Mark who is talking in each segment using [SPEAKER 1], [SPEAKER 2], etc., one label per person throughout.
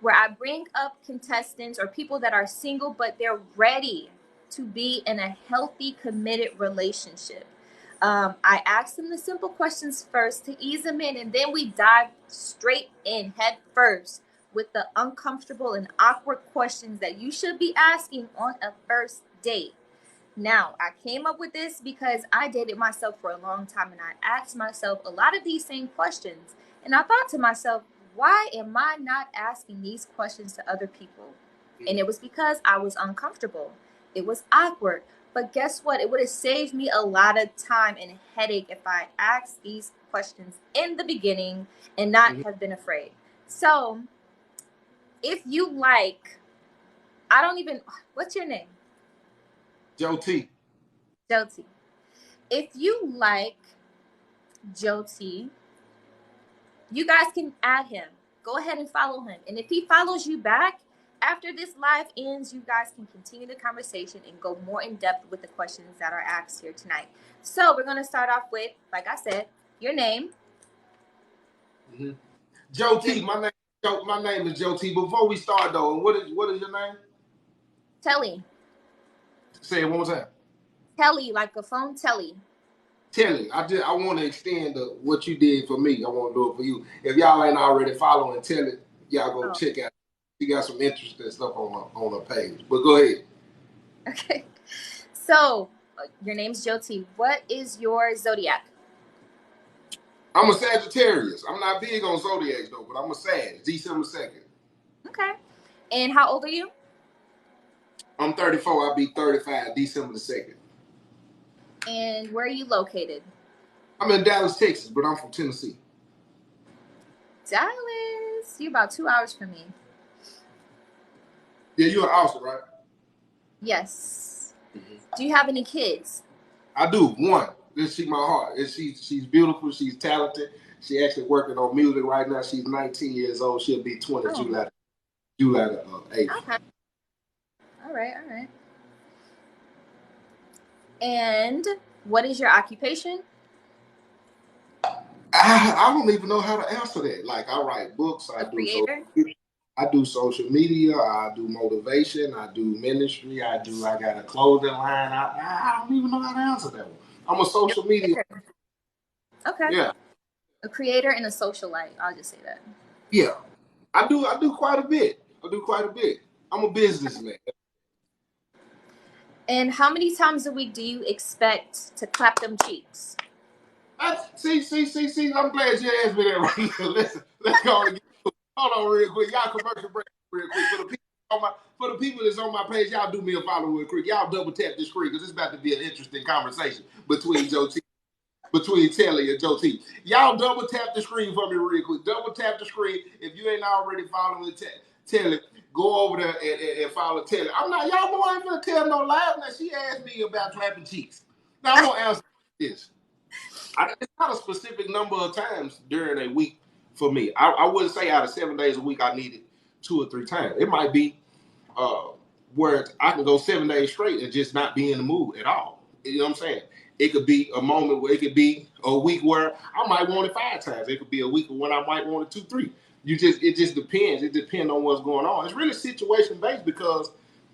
[SPEAKER 1] where I bring up contestants or people that are single, but they're ready to be in a healthy, committed relationship. I ask them the simple questions first to ease them in, and then we dive straight in head first with the uncomfortable and awkward questions that you should be asking on a first date. Now, I came up with this because I dated myself for a long time and I asked myself a lot of these same questions. And I thought to myself, why am I not asking these questions to other people? And it was because I was uncomfortable. It was awkward. But guess what? It would have saved me a lot of time and headache if I asked these questions in the beginning and not have been afraid. So, if you like, what's your name?
[SPEAKER 2] Joe T.
[SPEAKER 1] Joe T. If you like Joe T, you guys can add him. Go ahead and follow him. And if he follows you back, after this live ends, you guys can continue the conversation and go more in depth with the questions that are asked here tonight. So we're going to start off with, like I said, your name.
[SPEAKER 2] Joe T. My name is Joe T. Before we start though, what is your name?
[SPEAKER 1] Telly.
[SPEAKER 2] Say it one more time.
[SPEAKER 1] Telly, like a phone telly.
[SPEAKER 2] Telly. I want to extend what you did for me. I want to do it for you. If y'all ain't already following Telly, y'all go check out. She got some interesting stuff on her page. But go ahead.
[SPEAKER 1] Okay. So your name's Joe T. What is your zodiac?
[SPEAKER 2] I'm a Sagittarius. I'm not big on zodiacs though, but I'm a Sag. December 2nd.
[SPEAKER 1] Okay. And how old are you?
[SPEAKER 2] I'm 34. I'll be 35 December the 2nd.
[SPEAKER 1] And where are you located?
[SPEAKER 2] I'm in Dallas, Texas, but I'm from Tennessee.
[SPEAKER 1] Dallas? You're about 2 hours from me.
[SPEAKER 2] Yeah, you're in Austin, right?
[SPEAKER 1] Yes. Do you have any kids?
[SPEAKER 2] I do. One. She's my heart. She's beautiful. She's talented. She's actually working on music right now. She's 19 years old. She'll be 20 July the 8th.
[SPEAKER 1] Okay. All right. And what is your occupation?
[SPEAKER 2] I don't even know how to answer that. Like, I write books. I do social media. I do motivation. I do ministry. I got a clothing line. I don't even know how to answer that one. I'm a social media.
[SPEAKER 1] Okay.
[SPEAKER 2] Yeah.
[SPEAKER 1] A creator and a socialite. I'll just say that.
[SPEAKER 2] Yeah. I do quite a bit. I'm a businessman.
[SPEAKER 1] And how many times a week do you expect to clap them cheeks?
[SPEAKER 2] See. I'm glad you asked me that right now. Let's go on. Hold on real quick. Y'all commercial break real quick. For the people that's on my page, y'all do me a follow real quick. Y'all double tap the screen because it's about to be an interesting conversation between Telly and Joe T. Y'all double tap the screen for me real quick. Double tap the screen. If you ain't already following Telly, go over there and follow Telly. Y'all know I ain't gonna tell no lies. Now she asked me about clapping cheeks. Now I'm gonna answer this. It's not a specific number of times during a week for me. I wouldn't say out of 7 days a week I need it 2 or 3 times. It might be where I can go 7 days straight and just not be in the mood at all. You know what I'm saying? It could be a moment where it could be a week where I might want it 5 times. It could be a week when I might want it 2, 3. It just depends. It depends on what's going on. It's really situation based because,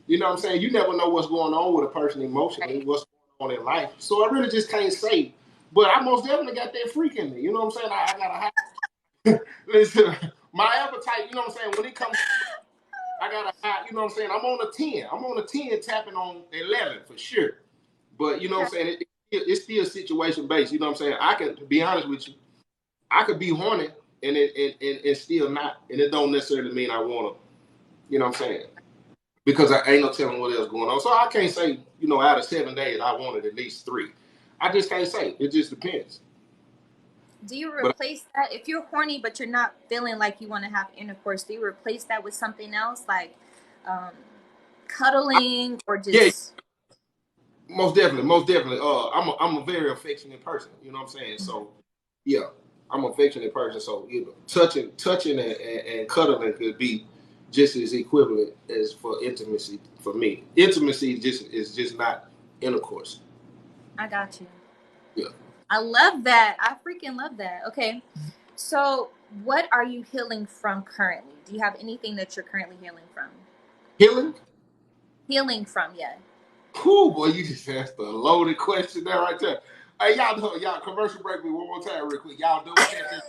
[SPEAKER 2] you know what I'm saying, you never know what's going on with a person emotionally, what's going on in life. So I really just can't say. But I most definitely got that freak in me. You know what I'm saying? I got a high. Listen, my appetite, you know what I'm saying? When it comes, I got a high, you know what I'm saying? I'm on a 10. I'm on a 10 tapping on 11 for sure. But you know what I'm saying? It's still situation based. You know what I'm saying? I can, to be honest with you, I could be horny and still not. And it don't necessarily mean I want to, you know what I'm saying? Because I ain't no telling what else going on. So I can't say, you know, out of 7 days, I wanted at least 3. I just can't say. It just depends.
[SPEAKER 1] Do you replace that if you're horny but you're not feeling like you want to have intercourse? Do you replace that with something else like cuddling or just?
[SPEAKER 2] Yeah, most definitely. I'm a very affectionate person. You know what I'm saying? So yeah, I'm an affectionate person. So you know, touching and cuddling could be just as equivalent as for intimacy for me. Intimacy is just not intercourse.
[SPEAKER 1] I got you.
[SPEAKER 2] Yeah.
[SPEAKER 1] I love that. I freaking love that. Okay. So What are you healing from currently? Do you have anything that you're currently healing from?
[SPEAKER 2] Healing?
[SPEAKER 1] Healing from, yeah.
[SPEAKER 2] Cool, boy, you just asked a loaded question there right there. Hey, y'all, commercial break me one more time real quick. Y'all double tap this.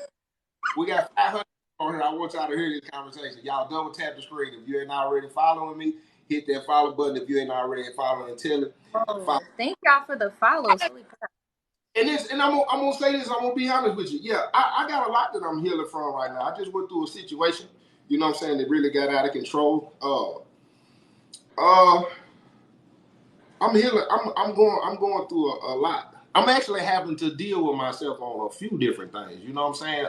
[SPEAKER 2] We got 500 on here. I want y'all to hear this conversation. Y'all double tap the screen. If you ain't already following me, hit that follow button. If you ain't already following, tell it.
[SPEAKER 1] Oh, thank y'all for the follows. Holy crap.
[SPEAKER 2] And I'm gonna say this. I'm gonna be honest with you. Yeah, I got a lot that I'm healing from right now. I just went through a situation. You know what I'm saying? That really got out of control. I'm healing. I'm going through a lot. I'm actually having to deal with myself on a few different things. You know what I'm saying?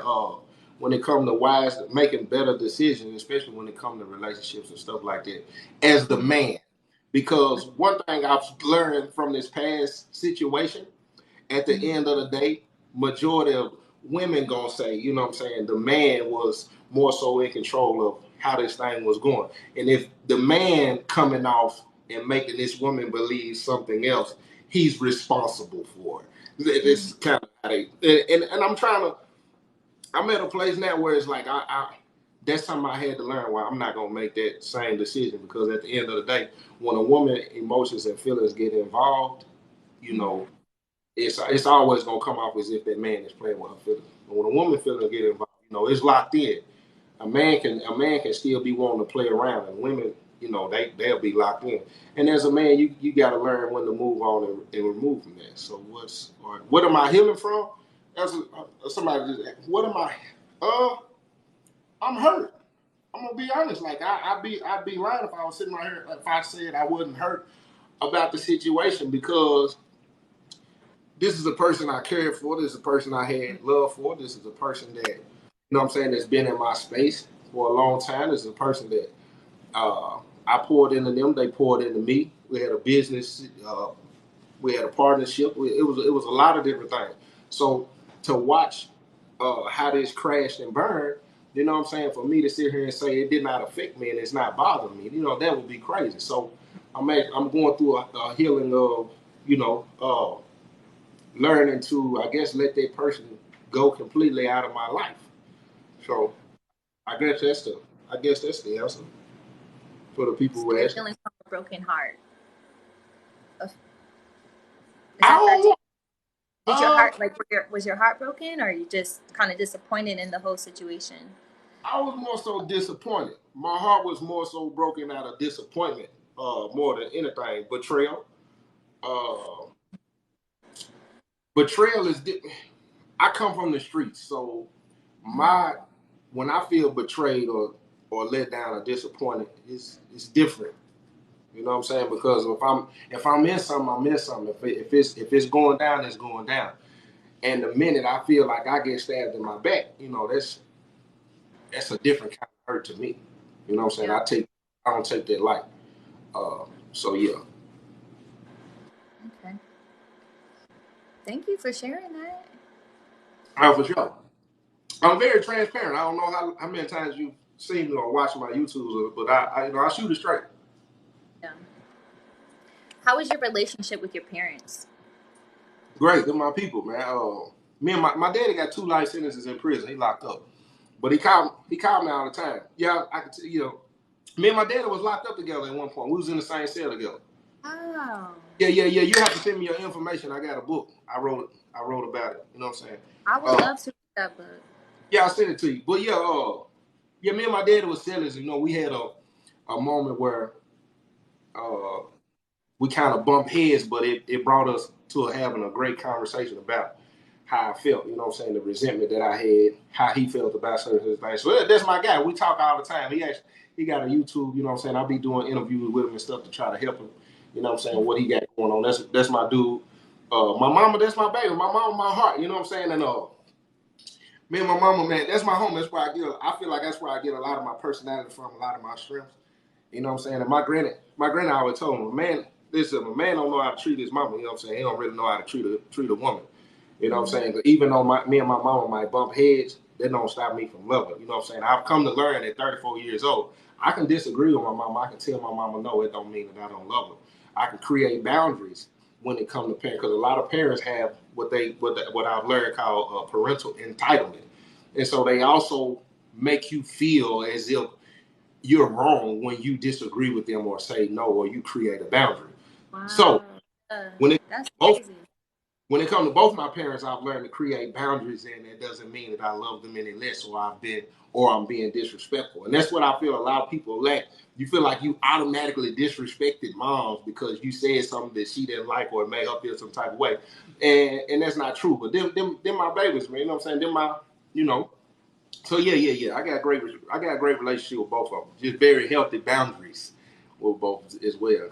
[SPEAKER 2] When it comes to making better decisions, especially when it comes to relationships and stuff like that, as the man. Because one thing I've learned from this past situation, at the end of the day, majority of women gonna say, you know what I'm saying, the man was more so in control of how this thing was going. And if the man coming off and making this woman believe something else, he's responsible for it. It's kind of how they, and I'm at a place now where it's like that's something I had to learn. Why I'm not gonna make that same decision, because at the end of the day, when a woman emotions and feelings get involved, you know, it's always gonna come off as if that man is playing with her feelings. But when a woman feelings get involved, you know, it's locked in. A man can still be wanting to play around, and women, you know, they'll be locked in. And as a man, you got to learn when to move on and remove from that. So what am I healing from? Somebody just asked, what am I? I'm hurt. I'm gonna be honest. Like I'd be lying if I was sitting right here if I said I wasn't hurt about the situation, because this is a person I cared for. This is a person I had love for. This is a person that, you know what I'm saying, that's been in my space for a long time. This is a person that I poured into them. They poured into me. We had a business. We had a partnership. It was a lot of different things. So to watch how this crashed and burned, you know what I'm saying, for me to sit here and say it did not affect me and it's not bothering me, you know, that would be crazy. So I'm going through a healing of, you know, learning to, I guess, let that person go completely out of my life. So I guess that's the answer for the people
[SPEAKER 1] So
[SPEAKER 2] who
[SPEAKER 1] you're
[SPEAKER 2] ask.
[SPEAKER 1] healing from a broken heart. Is
[SPEAKER 2] I
[SPEAKER 1] that fair?
[SPEAKER 2] don't want.
[SPEAKER 1] Did your heart, like, was your heart broken, or are you just kind of disappointed in the whole situation?
[SPEAKER 2] I was more so disappointed. My heart was more so broken out of disappointment, more than anything. Betrayal. Uh, betrayal is. I come from the streets, so my when I feel betrayed or let down or disappointed, it's different. You know what I'm saying? Because if I'm in something, I'm in something. If it's going down, it's going down. And the minute I feel like I get stabbed in my back, you know, that's a different kind of hurt to me. You know what I'm saying?
[SPEAKER 1] Yeah.
[SPEAKER 2] I don't take that light. So yeah.
[SPEAKER 1] Okay. Thank you for sharing that.
[SPEAKER 2] For sure. I'm very transparent. I don't know how many times you've seen me or watched my YouTubes, but I you know, I shoot it straight.
[SPEAKER 1] Yeah. How was your relationship with your parents?
[SPEAKER 2] Great, they're my people, man. Me and my daddy got 2 life sentences in prison. He locked up, but he called me all the time. Yeah, I could you know, me and my daddy was locked up together at one point. We was in the same cell together.
[SPEAKER 1] Oh,
[SPEAKER 2] Yeah. You have to send me your information. I got a book. I wrote about it. You know what I'm saying?
[SPEAKER 1] I would love to read that book.
[SPEAKER 2] Yeah, I'll send it to you. But yeah, me and my daddy was sellers. You know, we had a moment where uh, we kind of bumped heads, but it brought us to having a great conversation about how I felt, you know what I'm saying, the resentment that I had, how he felt about certain things. So that's my guy. We talk all the time. He got a YouTube, you know what I'm saying. I'll be doing interviews with him and stuff to try to help him, you know what I'm saying, what he got going on. That's my dude. My mama, that's my baby. My mama, my heart, you know what I'm saying? And me and my mama, man, that's my home. That's where I feel like that's where I get a lot of my personality from, a lot of my strengths. You know what I'm saying? And my granny always told me, man, listen, a man don't know how to treat his mama, you know what I'm saying? He don't really know how to treat a woman. You know what I'm saying? But even though me and my mama might bump heads, that don't stop me from loving her. You know what I'm saying? I've come to learn at 34 years old, I can disagree with my mama. I can tell my mama no, it don't mean that I don't love her. I can create boundaries when it comes to parents, because a lot of parents have what I've learned called parental entitlement. And so they also make you feel as if you're wrong when you disagree with them or say no, or you create a boundary.
[SPEAKER 1] Wow.
[SPEAKER 2] So
[SPEAKER 1] that's crazy.
[SPEAKER 2] When it comes to both my parents, I've learned to create boundaries, and that doesn't mean that I love them any less, or I'm being disrespectful. And that's what I feel a lot of people lack. You feel like you automatically disrespected moms because you said something that she didn't like or it made her feel some type of way, and that's not true. But them my babies, man. You know what I'm saying? Them my, you know. So yeah. I got a great relationship with both of them. Just very healthy boundaries with both as well.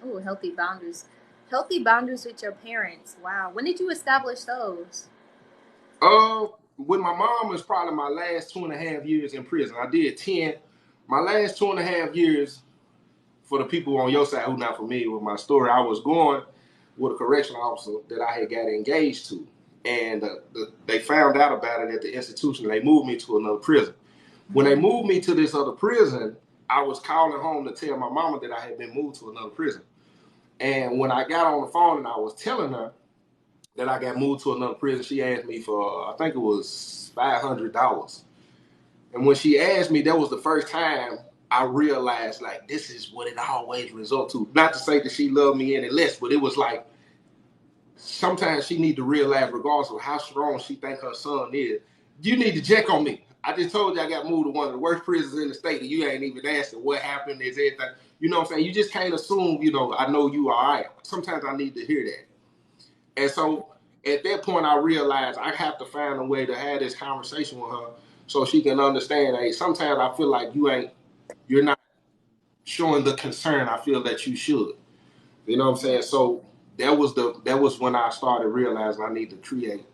[SPEAKER 1] Oh, healthy boundaries. Healthy boundaries with your parents. Wow. When did you establish those?
[SPEAKER 2] With my mom, was probably my last 2.5 years in prison. I did 10. My last 2.5 years, for the people on your side who not familiar with my story, I was going with a correctional officer that I had got engaged to. And they found out about it at the institution. They moved me to another prison. When they moved me to this other prison, I was calling home to tell my mama that I had been moved to another prison. And when I got on the phone and I was telling her that I got moved to another prison, she asked me for, I think it was $500. And when she asked me, that was the first time I realized, like, this is what it always results to. Not to say that she loved me any less, but it was like, sometimes she need to realize, regardless of how strong she think her son is, you need to check on me. I just told you I got moved to one of the worst prisons in the state, and you ain't even asking what happened, is everything. You know what I'm saying? You just can't assume, I know you all right. Sometimes I need to hear that. And so at that point, I realized I have to find a way to have this conversation with her so she can understand, hey, sometimes I feel like you're not showing the concern I feel that you should. You know what I'm saying? So that was when I started realizing I need to create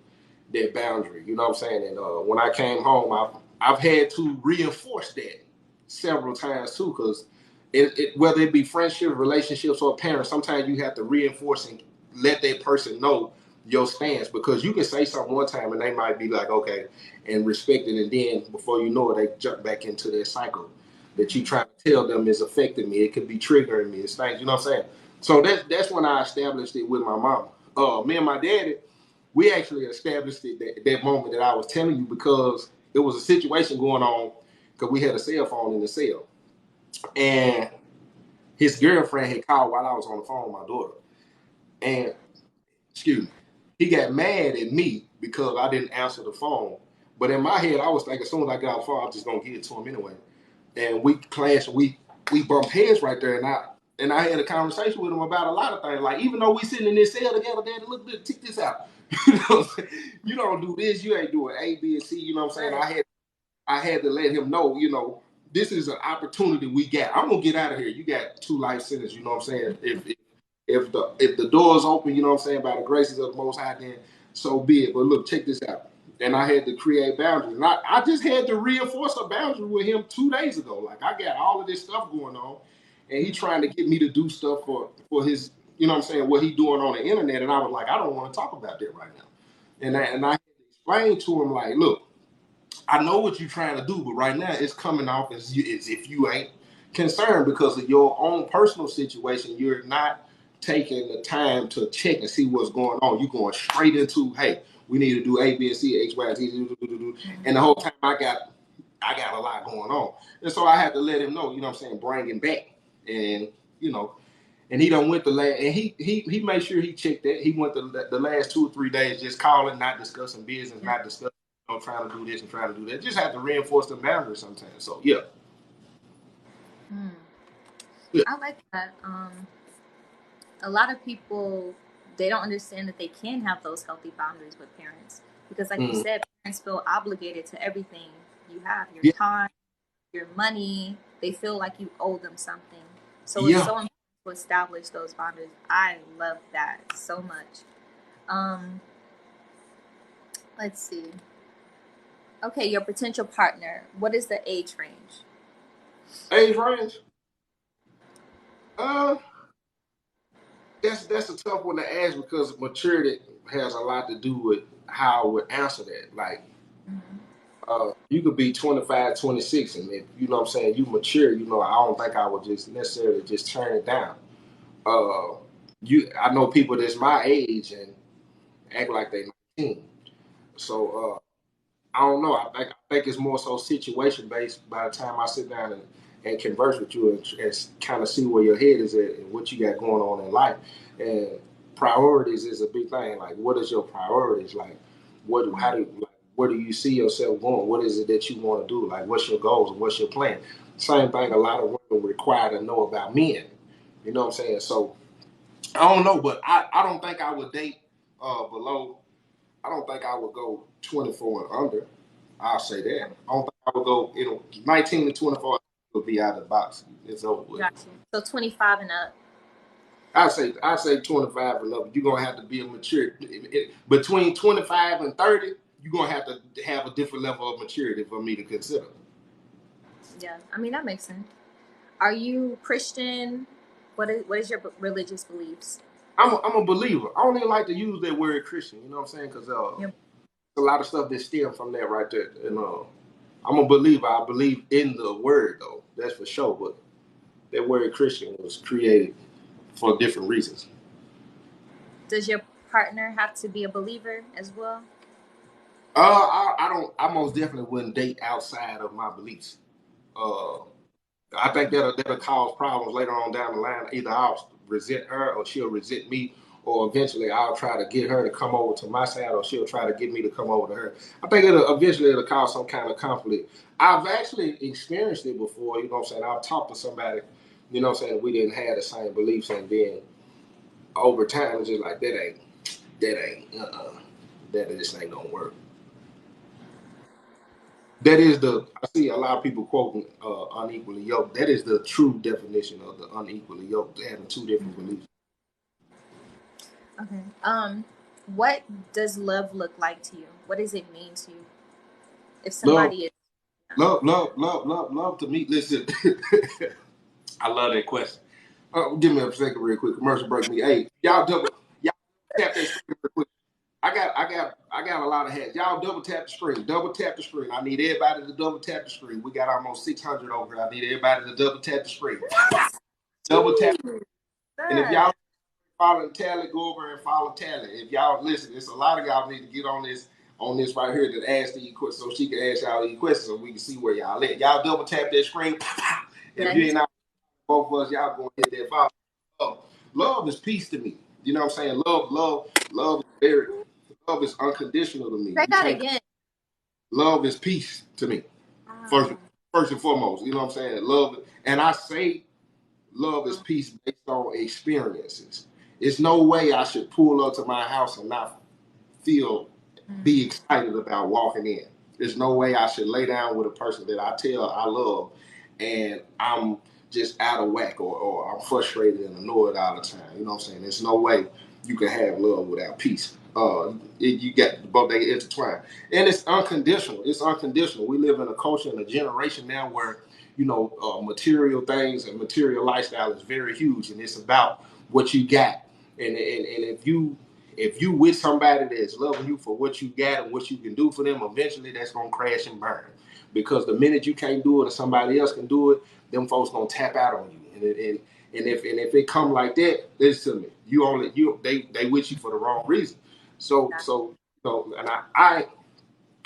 [SPEAKER 2] that boundary. You know what I'm saying? And when I came home, I've had to reinforce that several times too, because whether it be friendships, relationships, or parents, sometimes you have to reinforce and let that person know your stance, because you can say something one time and they might be like, okay, and respect it, and then before you know it, they jump back into that cycle that you try to tell them is affecting me. It could be triggering me. It's things, you know what I'm saying? So that's when I established it with my mom. Me and my daddy, we actually established it that moment that I was telling you, because it was a situation going on, because we had a cell phone in the cell. And his girlfriend had called while I was on the phone with my daughter. And, excuse me, he got mad at me because I didn't answer the phone. But in my head, I was thinking, as soon as I got off the phone, I'm just going to give it to him anyway. And we clashed, we bumped heads right there. And I had a conversation with him about a lot of things. Like, even though we sitting in this cell together, Daddy, look, check this out. You don't do this, you ain't doing A, B, and C. You know what I'm saying? I had to let him know, this is an opportunity we got. I'm gonna get out of here. You got 2 life sentences. You know what I'm saying? If the door's open, you know what I'm saying, by the graces of the Most High, then so be it. But look, check this out. And I had to create boundaries. And I just had to reinforce a boundary with him 2 days ago. Like, I got all of this stuff going on, and he trying to get me to do stuff for his, you know what I'm saying, what he doing on the internet. And I was like, I don't want to talk about that right now. And I had to explain to him, like, look, I know what you're trying to do, but right now it's coming off as if you ain't concerned because of your own personal situation. You're not taking the time to check and see what's going on. You're going straight into, hey, we need to do A, B, and C, X, Y, Z, and the whole time I got a lot going on. And so I had to let him know, you know what I'm saying, bring him back. And, and he done went the last, and he made sure he checked that. He went the last 2 or 3 days just calling, not discussing business, not discussing, trying to do this and trying to do that. Just have to reinforce the boundaries sometimes. So yeah.
[SPEAKER 1] I like that. A lot of people, they don't understand that they can have those healthy boundaries with parents because, like you said, parents feel obligated to everything you have, your time, your money. They feel like you owe them something. So it's so important to establish those boundaries. I love that so much. Let's see. Okay, your potential partner. What is the age range?
[SPEAKER 2] Age range? That's a tough one to ask because maturity has a lot to do with how I would answer that. Like, you could be 25, 26, and if you know what I'm saying, you mature, I don't think I would just necessarily just turn it down. I know people that's my age and act like they 19. So I don't know. I think it's more so situation based. By the time I sit down and converse with you and kind of see where your head is at and what you got going on in life, and priorities is a big thing. Like, what is your priorities? Like, where do you see yourself going? What is it that you want to do? Like, what's your goals and what's your plan? Same thing. A lot of women require to know about men. You know what I'm saying? So I don't know, but I don't think I would date below. I don't think I would go 24 and under. I'll say that. I don't think I would go, 19 to 24 would be out of the box. It's over with.
[SPEAKER 1] Gotcha. So 25 and up.
[SPEAKER 2] I say 25 and up. You're gonna have to be a mature. Between 25 and 30, you're gonna have to have a different level of maturity for me to consider.
[SPEAKER 1] Yeah, I mean that makes sense. Are you Christian? What is your religious beliefs?
[SPEAKER 2] I'm a believer. I don't even like to use that word Christian. You know what I'm saying? Because
[SPEAKER 1] Yep.
[SPEAKER 2] a lot of stuff that stems from that right there. And I'm a believer. I believe in the word though. That's for sure. But that word Christian was created for different reasons.
[SPEAKER 1] Does your partner have to be a believer as well?
[SPEAKER 2] I don't. I most definitely wouldn't date outside of my beliefs. Uh, I think that'll cause problems later on down the line. Either I'll resent her, or she'll resent me, or eventually I'll try to get her to come over to my side, or she'll try to get me to come over to her. I think it'll cause some kind of conflict. I've actually experienced it before. You know what I'm saying? I've talked to somebody. You know what I'm saying? We didn't have the same beliefs, and then over time it's just like that just ain't gonna work. That is I see a lot of people quoting unequally yoked. That is the true definition of the unequally yoked, having two different beliefs.
[SPEAKER 1] Okay. What does love look like to you? What does it mean to you? If
[SPEAKER 2] Love,
[SPEAKER 1] somebody is
[SPEAKER 2] love to me. Listen, I love that question. Give me a second, real quick. Commercial break me. Hey, y'all tap that screen real quick. I got a lot of hats. Y'all double tap the screen. Double tap the screen. I need everybody to double tap the screen. We got almost 600 over here. I need everybody to double tap the screen. Double tap. And if y'all follow Tally, go over and follow Tally. If y'all listen, it's a lot of y'all need to get on this right here that ask these questions so she can ask y'all these questions so we can see where y'all at. Y'all double tap that screen. If you ain't out, both of us, y'all gonna hit that follow. Love is peace to me. You know what I'm saying? Love is unconditional to me.
[SPEAKER 1] Say that again.
[SPEAKER 2] Love is peace to me. First and foremost, you know what I'm saying? Love, and I say love is peace based on experiences. It's no way I should pull up to my house and not be excited about walking in. There's no way I should lay down with a person that I tell I love and I'm just out of whack or I'm frustrated and annoyed all the time. You know what I'm saying? There's no way you can have love without peace. You get both they intertwine, and it's unconditional. It's unconditional. We live in a culture and a generation now where material things and material lifestyle is very huge, and it's about what you got. And if you with somebody that's loving you for what you got and what you can do for them, eventually that's gonna crash and burn. Because the minute you can't do it and somebody else can do it, them folks gonna tap out on you. And if it come like that, listen to me. They with you for the wrong reason. So and I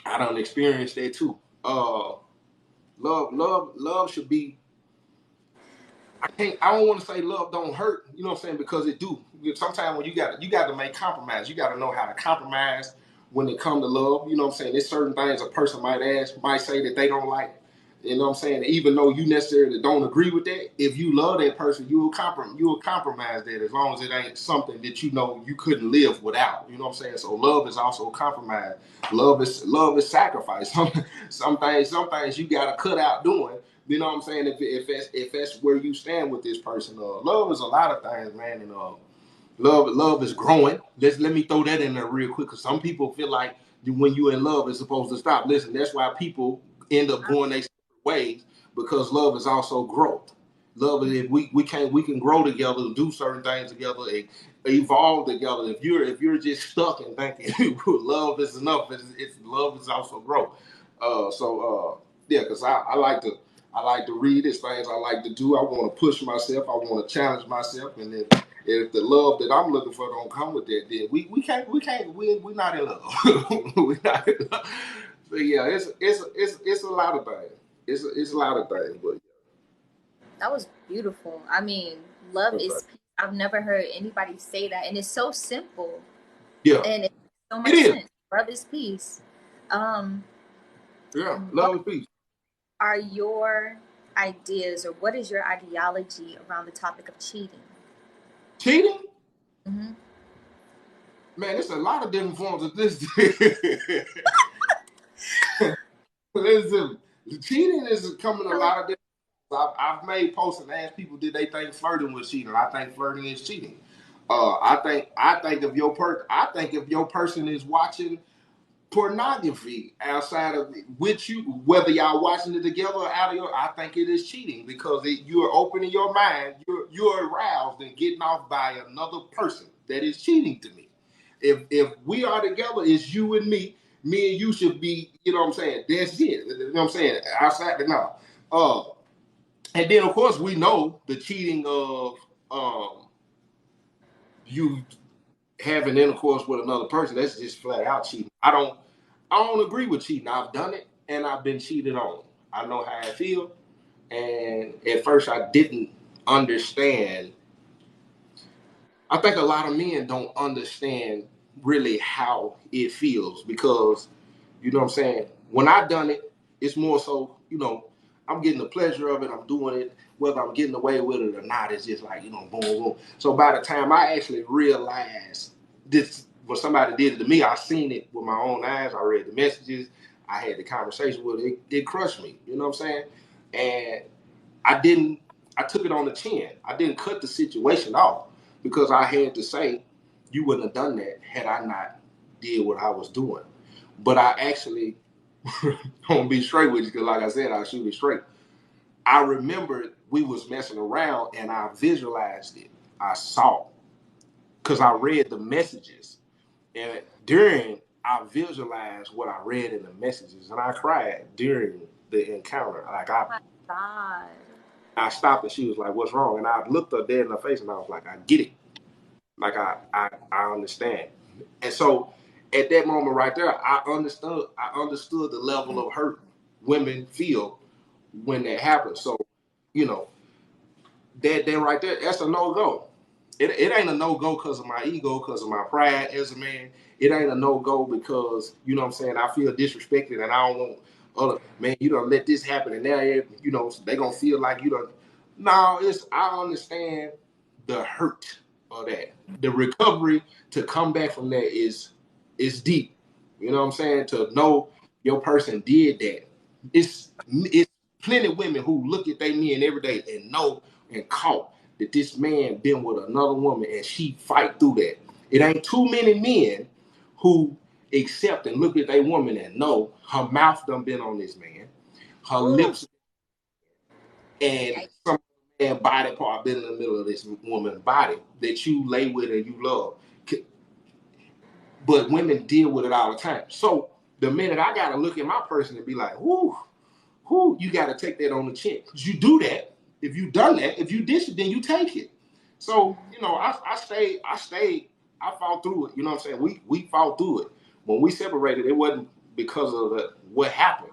[SPEAKER 2] don't experience that too. Love should be. I don't want to say love don't hurt. You know what I'm saying? Because it do. Sometimes when you got to make compromise. You got to know how to compromise when it comes to love. You know what I'm saying? There's certain things a person might say that they don't like. You know what I'm saying? Even though you necessarily don't agree with that, if you love that person, you'll compromise that as long as it ain't something that you know you couldn't live without. You know what I'm saying? So love is also compromise. Love is sacrifice. Some things you gotta cut out doing. You know what I'm saying? If that's where you stand with this person, love is a lot of things, man, and love is growing. Let me throw that in there real quick, because some people feel like when you in love, it's supposed to stop. Listen, that's why people end up going their separate ways, because love is also growth. Love is we can grow together, do certain things together, evolve together. If you're just stuck and thinking love is enough, love is also growth. Yeah, because I like to read. It's things I like to do. I want to push myself. I want to challenge myself, and if the love that I'm looking for don't come with that, then we're not in love. We're not in love. So yeah, it's a lot of things. It's a lot of things, but
[SPEAKER 1] That was beautiful. I mean, love
[SPEAKER 2] yeah.
[SPEAKER 1] is peace. I've never heard anybody say that, and it's so simple,
[SPEAKER 2] Yeah,
[SPEAKER 1] and it makes so
[SPEAKER 2] it
[SPEAKER 1] much
[SPEAKER 2] is.
[SPEAKER 1] sense. Love is peace. Um,
[SPEAKER 2] Yeah,
[SPEAKER 1] what
[SPEAKER 2] love and peace.
[SPEAKER 1] are your ideas, or what is your ideology around the topic of cheating?
[SPEAKER 2] Cheating,
[SPEAKER 1] Hmm.
[SPEAKER 2] man, there's a lot of different forms of this. Listen, cheating is coming a lot of different. I've made posts and asked people, did they think flirting was cheating? I think flirting is cheating. I think if your person is watching pornography outside of with you, whether y'all watching it together or out of your, I think it is cheating because you're opening your mind, you're aroused and getting off by another person. That is cheating to me. If we are together, it's you and me. Me and you should be, you know what I'm saying? That's it. You know what I'm saying? Outside the now. And then of course we know the cheating of you having intercourse with another person. That's just flat out cheating. I don't agree with cheating. I've done it and I've been cheated on. I know how I feel. And at first I didn't understand. I think a lot of men don't understand really how it feels because, you know what I'm saying? When I done it, it's more so, I'm getting the pleasure of it. I'm doing it, whether I'm getting away with it or not. It's just like, boom, boom. So by the time I actually realized this, when somebody did it to me, I seen it with my own eyes. I read the messages. I had the conversation with it. It crushed me. You know what I'm saying? And I didn't, I took it on the chin. I didn't cut the situation off because I had to say, you wouldn't have done that had I not did what I was doing. But I actually, I'm gonna be straight with you because, like I said, I shoot it straight. I remembered we was messing around and I visualized it. I saw because I read the messages, and during I visualized what I read in the messages, and I cried during the encounter. Like
[SPEAKER 1] My God.
[SPEAKER 2] I stopped and she was like, "What's wrong?" And I looked her dead in the face and I was like, "I get it. Like I understand." And so at that moment right there, I understood. I understood the level of hurt women feel when that happens. So, you know, that then right there, that's a no go. It ain't a no go because of my ego, because of my pride as a man. It ain't a no go because you know what I'm saying. I feel disrespected and I don't want other man. You don't let this happen and now they gonna feel like you don't. No, I understand the hurt of that. The recovery to come back from that is deep. You know what I'm saying? To know your person did that. It's plenty of women who look at their men every day and know and caught that this man been with another woman and she fight through that. It ain't too many men who accept and look at their woman and know her mouth done been on this man, her
[SPEAKER 1] Ooh.
[SPEAKER 2] lips and some man body part been in the middle of this woman's body that you lay with and you love. But women deal with it all the time. So the minute I gotta look at my person and be like, whoo, you gotta take that on the chin. Because you do that. If you done that, if you dish it, then you take it. So, I fought through it. You know what I'm saying? We fought through it. When we separated, it wasn't because of what happened.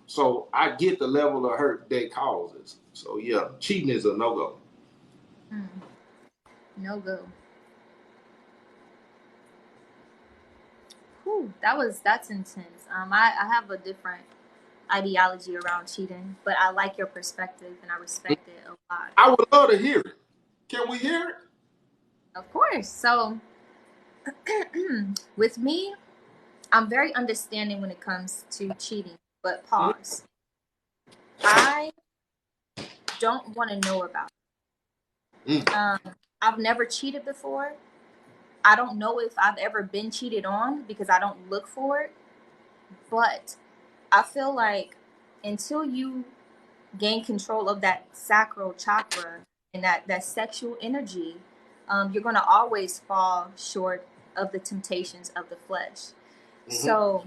[SPEAKER 2] So I get the level of hurt that causes. So yeah, cheating is a no-go.
[SPEAKER 1] Mm, no go. Whew, that's intense. I have a different ideology around cheating, but I like your perspective and I respect it a lot.
[SPEAKER 2] I would love to hear it. Can we hear it?
[SPEAKER 1] Of course. So with me, I'm very understanding when it comes to cheating, but pause. I don't want to know about
[SPEAKER 2] Mm.
[SPEAKER 1] it. I've never cheated before. I don't know if I've ever been cheated on because I don't look for it. But I feel like until you gain control of that sacral chakra and that sexual energy, you're going to always fall short of the temptations of the flesh.
[SPEAKER 2] Mm-hmm.
[SPEAKER 1] So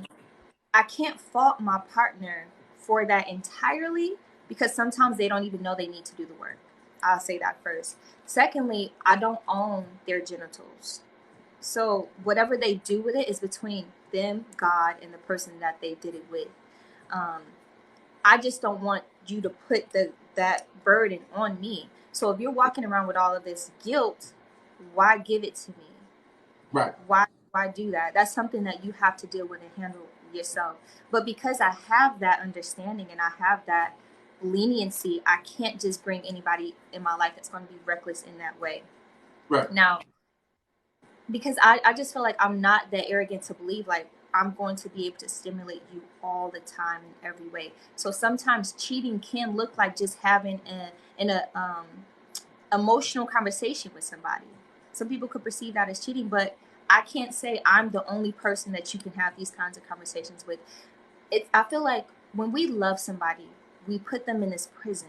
[SPEAKER 1] I can't fault my partner for that entirely because sometimes they don't even know they need to do the work. I'll say that first. Secondly, I don't own their genitals. So whatever they do with it is between them, God, and the person that they did it with. I just don't want you to put that burden on me. So if you're walking around with all of this guilt, why give it to me?
[SPEAKER 2] Right.
[SPEAKER 1] Why do that? That's something that you have to deal with and handle yourself. But because I have that understanding and I have that leniency, I can't just bring anybody in my life that's going to be reckless in that way.
[SPEAKER 2] Right.
[SPEAKER 1] Now, because I just feel like I'm not that arrogant to believe like I'm going to be able to stimulate you all the time in every way. So sometimes cheating can look like just having an emotional conversation with somebody. Some people could perceive that as cheating, but I can't say I'm the only person that you can have these kinds of conversations with. I feel like when we love somebody, we put them in this prison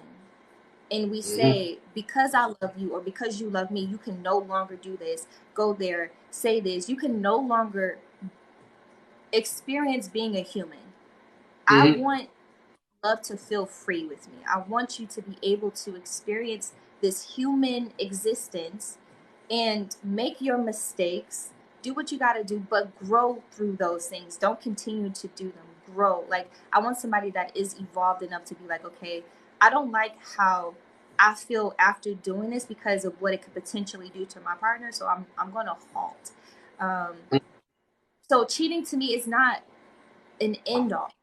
[SPEAKER 1] and we say, because I love you or because you love me, you can no longer do this, go there, say this. You can no longer experience being a human. I want love to feel free with me. I want you to be able to experience this human existence and make your mistakes, do what you got to do, but grow through those things. Don't continue to do them. Grow. Like, I want somebody that is evolved enough to be like, okay, I don't like how I feel after doing this because of what it could potentially do to my partner. So I'm going to halt. So cheating to me is not an end all.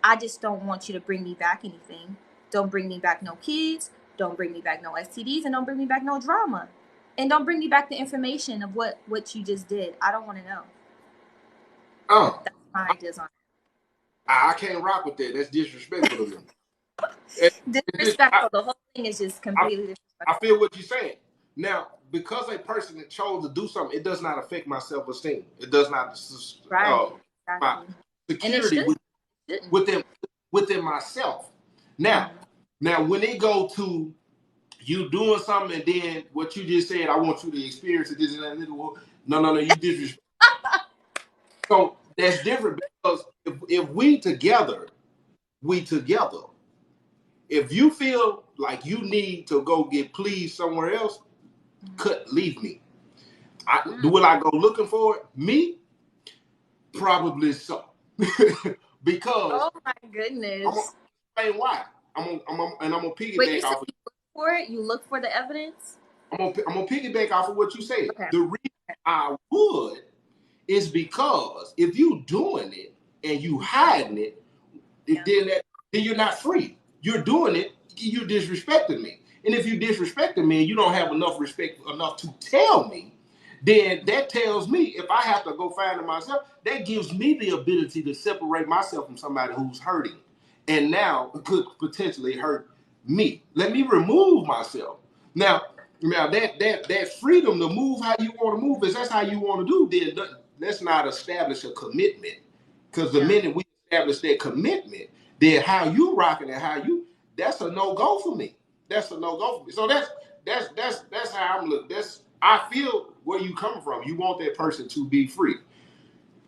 [SPEAKER 1] I just don't want you to bring me back anything. Don't bring me back no kids. Don't bring me back no STDs, and don't bring me back no drama. And don't bring me back the information of what you just did. I don't want to know. That's my ideas on it.
[SPEAKER 2] I can't rock with that. That's disrespectful to them.
[SPEAKER 1] Disrespectful. The whole thing is just completely disrespectful.
[SPEAKER 2] I feel what you're saying. Now, because a person that chose to do something, it does not affect my self-esteem. It does not my security within myself. Now, when they go to you doing something and then what you just said, I want you to experience it. This and that. No, you disrespect. So that's different because if we together. If you feel like you need to go get pleased somewhere else, leave me. Will I go looking for it? Me? Probably so. Because
[SPEAKER 1] oh my goodness.
[SPEAKER 2] I'm gonna explain why. I'm gonna piggyback off of
[SPEAKER 1] you look for it? You look for the evidence?
[SPEAKER 2] I'm gonna piggyback off of what you said.
[SPEAKER 1] Okay.
[SPEAKER 2] The reason I would is because if you doing it and you hiding it, then you're not free. You're doing it, you're disrespecting me. And if you're disrespecting me and you don't have enough respect enough to tell me, then that tells me if I have to go find it myself, that gives me the ability to separate myself from somebody who's hurting and now could potentially hurt me. Let me remove myself. Now that freedom to move how you want to move, if that's how you want to do, then let's not establish a commitment. Because the minute we establish that commitment, then how you rocking and how you, that's a no-go for me. That's a no-go for me. So that's how I'm looking. I feel where you coming from. You want that person to be free.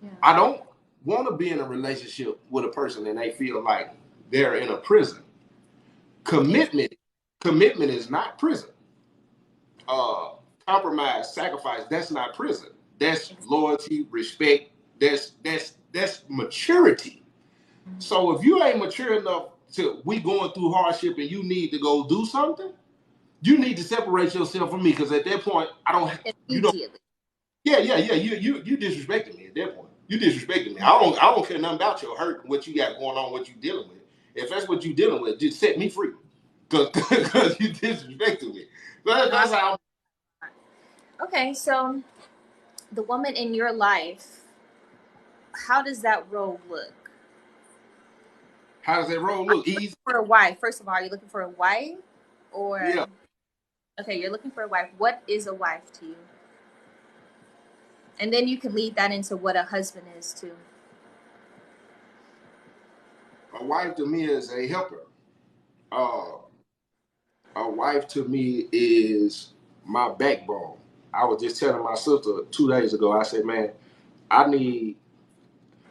[SPEAKER 2] Yeah. I don't want to be in a relationship with a person and they feel like they're in a prison. Commitment is not prison. Compromise, sacrifice, that's not prison. That's loyalty, respect. That's maturity. So if you ain't mature enough we going through hardship and you need to go do something, you need to separate yourself from me because at that point I don't.
[SPEAKER 1] Immediately.
[SPEAKER 2] You disrespecting me at that point. You disrespecting me. I don't care nothing about your hurt, what you got going on, what you dealing with. If that's what you dealing with, just set me free because you disrespecting me. That's how.
[SPEAKER 1] Okay, so the woman in your life, how does that role look?
[SPEAKER 2] How does that role look? Easy
[SPEAKER 1] for a wife. First of all, are you looking for a wife or?
[SPEAKER 2] Yeah.
[SPEAKER 1] Okay, you're looking for a wife. What is a wife to you? And then you can lead that into what a husband is too.
[SPEAKER 2] A wife to me is a helper. A wife to me is my backbone. I was just telling my sister 2 days ago, I said, man, I need,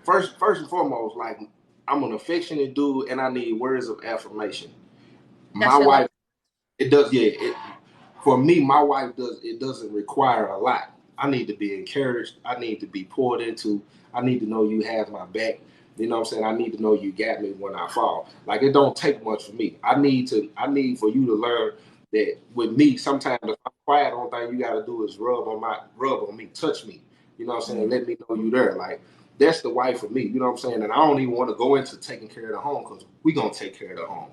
[SPEAKER 2] first and foremost, like, I'm an affectionate dude and I need words of affirmation. My wife, it does, for me, my wife doesn't require a lot. I need to be encouraged. I need to be poured into. I need to know you have my back. You know what I'm saying? I need to know you got me when I fall. Like it don't take much for me. I need for you to learn that with me, sometimes if I'm quiet, the only thing you gotta do is rub on me, touch me. You know what I'm saying? Let me know you there. Like that's the wife for me. You know what I'm saying? And I don't even want to go into taking care of the home because we gonna take care of the home.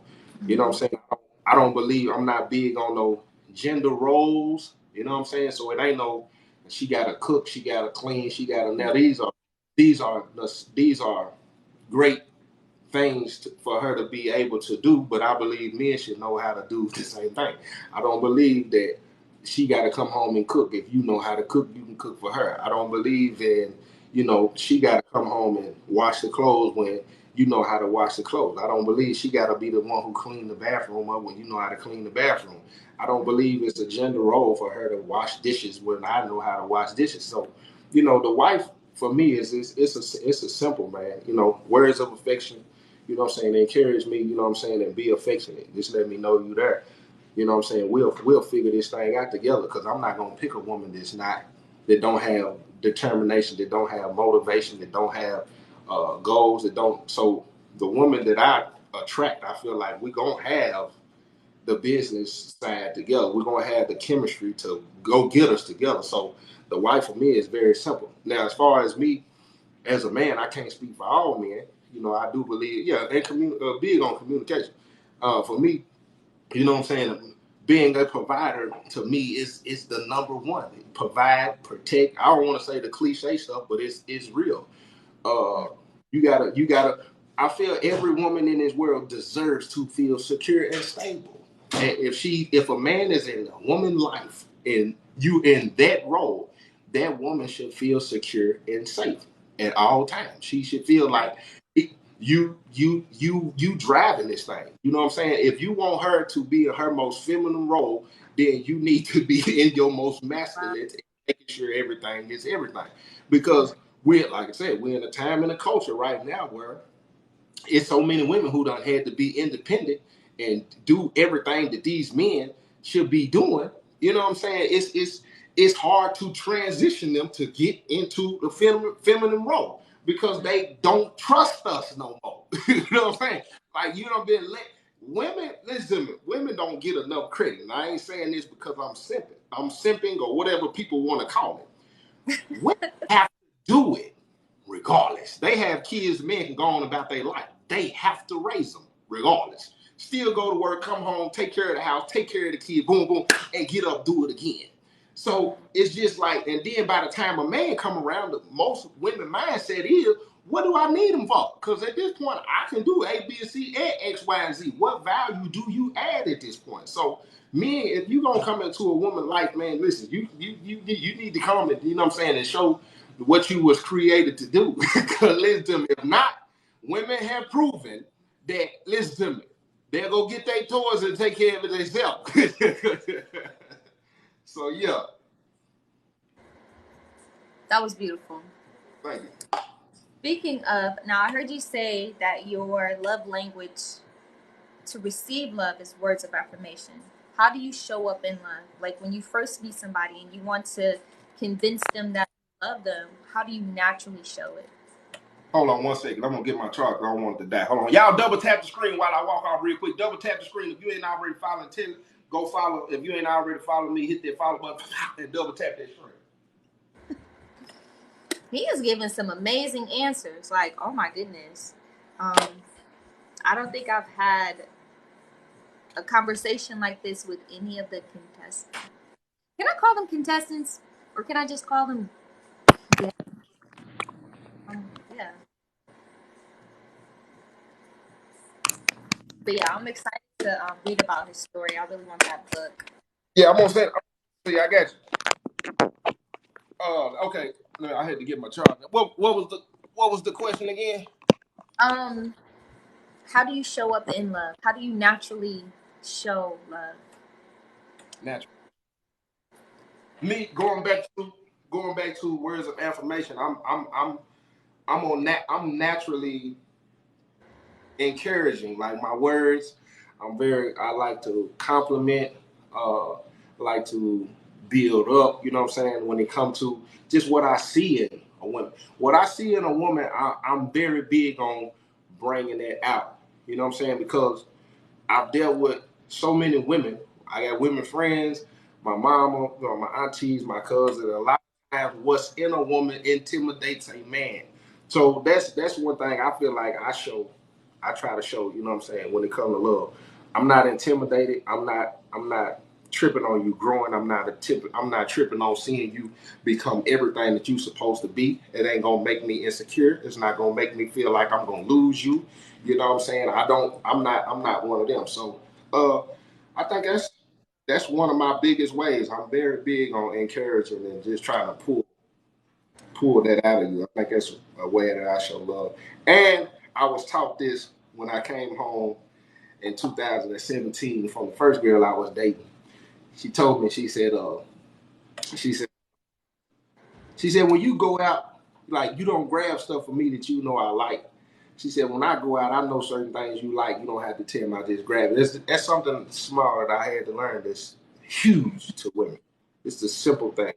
[SPEAKER 2] You know what I'm saying? I don't believe I'm not big on no gender roles. You know what I'm saying? So it ain't no she gotta cook, she gotta clean, she gotta now these are great things for her to be able to do, but I believe men should know how to do the same thing. I don't believe that she got to come home and cook. If you know how to cook, you can cook for her. I don't believe in, she got to come home and wash the clothes when you know how to wash the clothes. I don't believe she got to be the one who clean the bathroom up when you know how to clean the bathroom. I don't believe it's a gender role for her to wash dishes when I know how to wash dishes. So, the wife for me it's a simple, man. Words of affection. You know what I'm saying? Encourage me, you know what I'm saying, and be affectionate. Just let me know you there. You know what I'm saying? We'll figure this thing out together because I'm not gonna pick a woman that don't have determination, that don't have motivation, that don't have goals, that don't. So the woman that I attract, I feel like we're gonna have the business side together. We're gonna have the chemistry to go get us together. So the wife for me is very simple. Now, as far as me as a man, I can't speak for all men. I do believe, and big on communication. For me, you know what I'm saying? Being a provider to me is the number one. Provide, protect. I don't want to say the cliche stuff, but it's real. You gotta. I feel every woman in this world deserves to feel secure and stable. And if a man is in a woman's life and you in that role, that woman should feel secure and safe at all times. She should feel like you driving this thing. You know what I'm saying? If you want her to be in her most feminine role, then you need to be in your most masculine, making sure everything is everything. Because like I said, we're in a time and a culture right now where it's so many women who done had to be independent and do everything that these men should be doing. You know what I'm saying? It's hard to transition them to get into the feminine role because they don't trust us no more. You know what I'm saying? Like you don't been let women listen to me. Women don't get enough credit. And I ain't saying this because I'm simping. I'm simping or whatever people want to call it. Women have to do it regardless. They have kids, men can go on about their life. They have to raise them regardless. Still go to work, come home, take care of the house, take care of the kid, boom, boom, and get up, do it again. So it's just like, and then by the time a man come around, most women mindset is, what do I need him for? Because at this point, I can do A, B, C, and X, Y, and Z. What value do you add at this point? So, men, if you gonna come into a woman's life, man, listen, you need to come and, you know what I'm saying, and show what you was created to do. Because listen to me, if not, women have proven that, listen to me, they'll go get their toys and take care of it themselves. So yeah.
[SPEAKER 1] That was beautiful.
[SPEAKER 2] Thank you.
[SPEAKER 1] Speaking of, now I heard you say that your love language to receive love is words of affirmation. How do you show up in love? Like when you first meet somebody and you want to convince them that you love them, how do you naturally show it?
[SPEAKER 2] Hold on 1 second. I'm gonna get my charger. I don't want it to die. Hold on. Y'all double tap the screen while I walk off real quick. Double tap the screen. If you ain't already following Tim, go follow. If you ain't already following me, hit that follow button and double tap that screen.
[SPEAKER 1] He is giving some amazing answers. Like, oh my goodness. I don't think I've had a conversation like this with any of the contestants. Can I call them contestants? Or can I just call them yeah. But yeah, I'm excited to read about his story. I really want that book.
[SPEAKER 2] Yeah, I'm gonna say. See, I got you. Okay. I had to get my charger. What was the question again?
[SPEAKER 1] How do you show up in love? How do you naturally show love?
[SPEAKER 2] Natural. Me going back to words of affirmation. I'm naturally encouraging. Like my words, I like to compliment. I like to build up, you know what I'm saying, when it comes to just what I see in a woman. What I see in a woman, I'm very big on bringing that out, you know what I'm saying, because I've dealt with so many women. I got women friends, my mama, you know, my aunties, my cousins. A lot of times, what's in a woman intimidates a man. So that's one thing I feel like I try to show. You know what I'm saying? When it comes to love, I'm not intimidated. I'm not tripping on you growing. I'm not tripping on seeing you become everything that you're supposed to be. It ain't gonna make me insecure. It's not gonna make me feel like I'm gonna lose you. You know what I'm saying? I'm not one of them. So I think that's one of my biggest ways. I'm very big on encouraging and just trying to pull that out of you. I think that's a way that I show love. And I was taught this when I came home in 2017 from the first girl I was dating. She told me, she said, she said, when you go out, like you don't grab stuff for me that you know I like. She said, when I go out, I know certain things you like. You don't have to tell me I just grab it. That's something small that I had to learn that's huge to women. It's the simple things.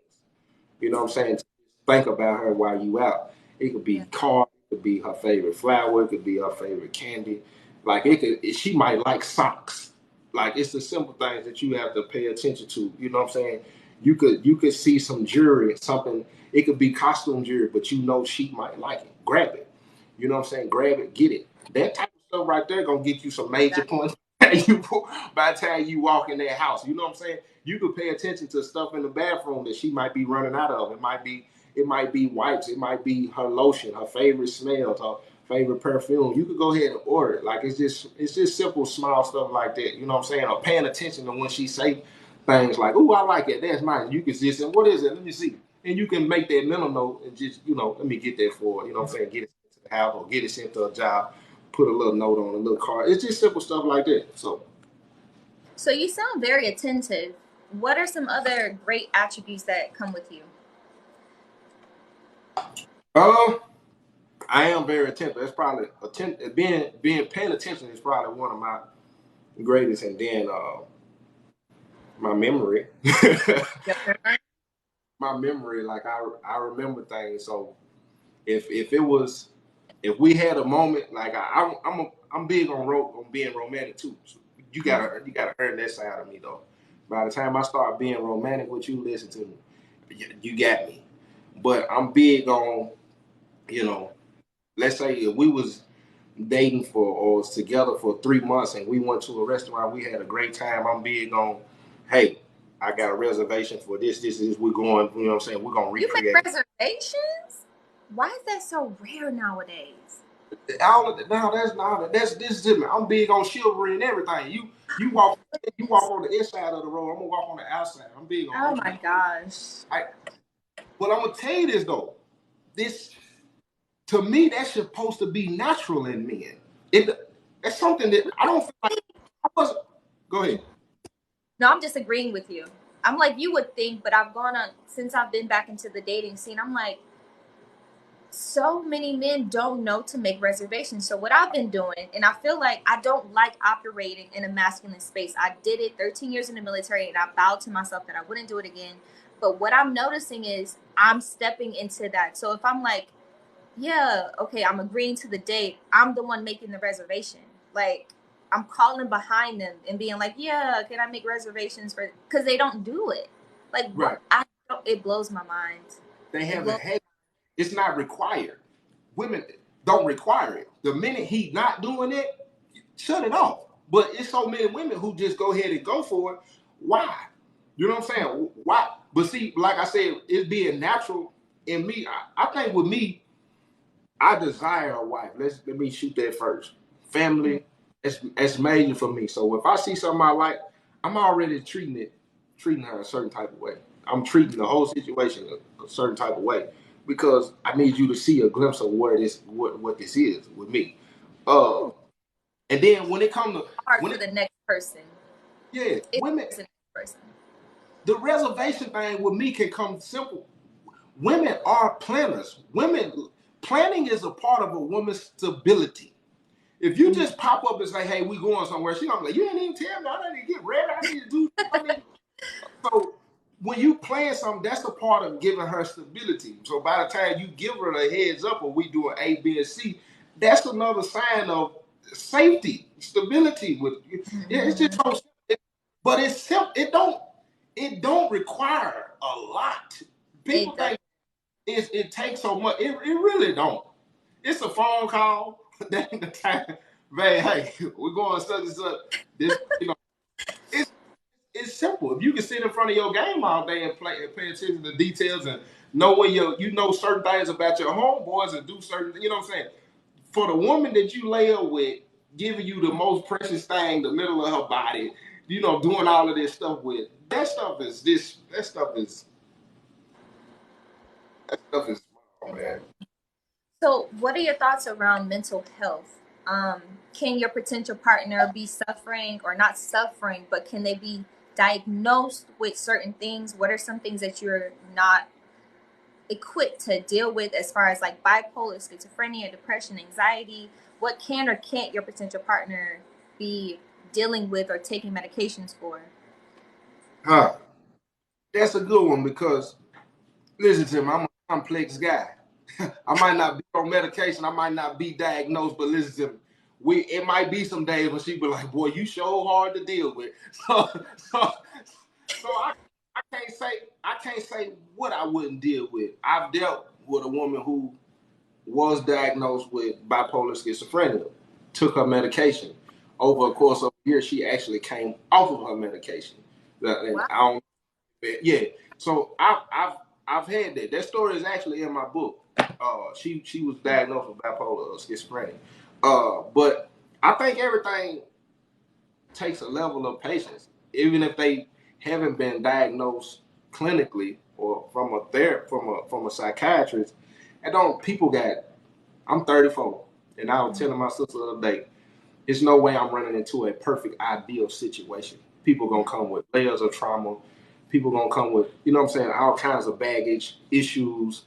[SPEAKER 2] You know what I'm saying? Think about her while you out. It could be car, it could be her favorite flower, it could be her favorite candy. Like she might like socks. Like it's the simple things that you have to pay attention to. You know what I'm saying? You could see some jewelry, something. It could be costume jewelry, but you know she might like it. Grab it. You know what I'm saying? Grab it, get it. That type of stuff right there gonna get you some major points by the time you walk in that house. You know what I'm saying? You could pay attention to stuff in the bathroom that she might be running out of. It might be wipes, it might be her lotion, her favorite smells, her favorite perfume. You could go ahead and order it. Like it's just simple, small stuff like that. You know what I'm saying? Or paying attention to when she say things like, "Ooh, I like it. That's nice." You can just say, "What is it? Let me see." And you can make that mental note and just, let me get that for her. You know what I'm saying? Get it to the house or get it sent to a job. Put a little note on a little card. It's just simple stuff like that.
[SPEAKER 1] So you sound very attentive. What are some other great attributes that come with you?
[SPEAKER 2] Uh, I am very attentive. That's probably being paying attention is probably one of my greatest, and then my memory. My memory, like I remember things. So if we had a moment, like I'm big on being romantic too. So you gotta earn that side of me though. By the time I start being romantic with you, listen to me. You got me. But I'm big on, you know, let's say if we was dating for or together for 3 months and we went to a restaurant, we had a great time. I'm big on, hey, I got a reservation for this is we're going, you know what I'm saying? We're gonna recreate.
[SPEAKER 1] You make reservations? Why is that so rare nowadays?
[SPEAKER 2] All of it now, that's this is it. I'm big on chivalry and everything. You walk on the inside of the road, I'm gonna walk on the outside. I'm big on.
[SPEAKER 1] Oh my gosh.
[SPEAKER 2] But I'm gonna tell you this though. This to me, that's supposed to be natural in men. That's something that I don't feel like I was. Go ahead.
[SPEAKER 1] No, I'm just agreeing with you. I'm like, you would think, but I've gone on since I've been back into the dating scene. I'm like, so many men don't know to make reservations. So what I've been doing, and I feel like I don't like operating in a masculine space. I did it 13 years in the military, and I vowed to myself that I wouldn't do it again. But what I'm noticing is I'm stepping into that. So if I'm like, yeah, okay, I'm agreeing to the date, I'm the one making the reservation. Like, I'm calling behind them and being like, yeah, can I make reservations for, because they don't do it. Like,
[SPEAKER 2] Right.
[SPEAKER 1] It blows my mind.
[SPEAKER 2] They haven't had. It's not required. Women don't require it. The minute he not doing it, shut it off. But it's so many women who just go ahead and go for it. Why? You know what I'm saying? Why? But see, like I said, it's being natural in me. I think with me, I desire a wife. Let me shoot that first. Family, it's major for me. So if I see something I like, I'm already treating her a certain type of way. I'm treating the whole situation a certain type of way because I need you to see a glimpse of what this is with me. And then when it comes to
[SPEAKER 1] the next person,
[SPEAKER 2] women,
[SPEAKER 1] the next person.
[SPEAKER 2] The reservation thing with me can come simple. Women are planners. Planning is a part of a woman's stability. If you just pop up and say, "Hey, we going somewhere," she gonna be like, "You didn't even tell me. I need to get ready. I need to do something." So when you explain something, that's a part of giving her stability. So by the time you give her a heads up, or we do an A, B, and C, that's another sign of safety, stability. With it's just so simple. But it's simple. It don't require a lot. People think it takes so much. It really don't. It's a phone call. That the time, man. Hey, we're going such and such. This, it's simple. If you can sit in front of your game all day and play and pay attention to details and know where you know certain things about your homeboys and do certain, you know what I'm saying? For the woman that you lay up with, giving you the most precious thing, the middle of her body, you know, doing all of this stuff with, that stuff is small, man.
[SPEAKER 1] So, what are your thoughts around mental health? Can your potential partner be suffering or not suffering, but can they be diagnosed with certain things? What are some things that you're not equipped to deal with as far as like bipolar, schizophrenia, depression, anxiety? What can or can't your potential partner be dealing with or taking medications for?
[SPEAKER 2] That's a good one because, listen to me, I'm a complex guy. I might not be on medication, I might not be diagnosed, but listen to me. It might be some days when she be like, boy, you so hard to deal with. So I can't say what I wouldn't deal with. I've dealt with a woman who was diagnosed with bipolar schizophrenia, took her medication. Over a course of a year, she actually came off of her medication. And
[SPEAKER 1] Wow.
[SPEAKER 2] I don't, yeah. So I've had that. That story is actually in my book. She was diagnosed with bipolar schizophrenia. But I think everything takes a level of patience, even if they haven't been diagnosed clinically or from a psychiatrist. I don't. People got. I'm 34, and I was telling my sister the other day, there's no way I'm running into a perfect ideal situation. People gonna come with layers of trauma. People gonna come with, you know what I'm saying, all kinds of baggage, issues,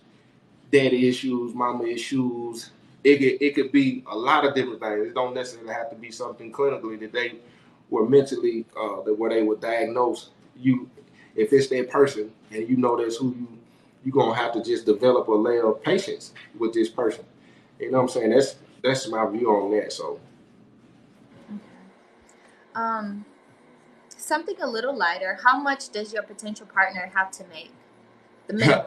[SPEAKER 2] daddy issues, mama issues. It could be a lot of different things. It don't necessarily have to be something clinically that they were mentally where they were diagnosed. You, if it's that person and you know that's who you're gonna have to just develop a layer of patience with this person. You know what I'm saying? That's my view on that. So
[SPEAKER 1] Um, Something a little lighter. How much does your potential partner have to make? The minimum.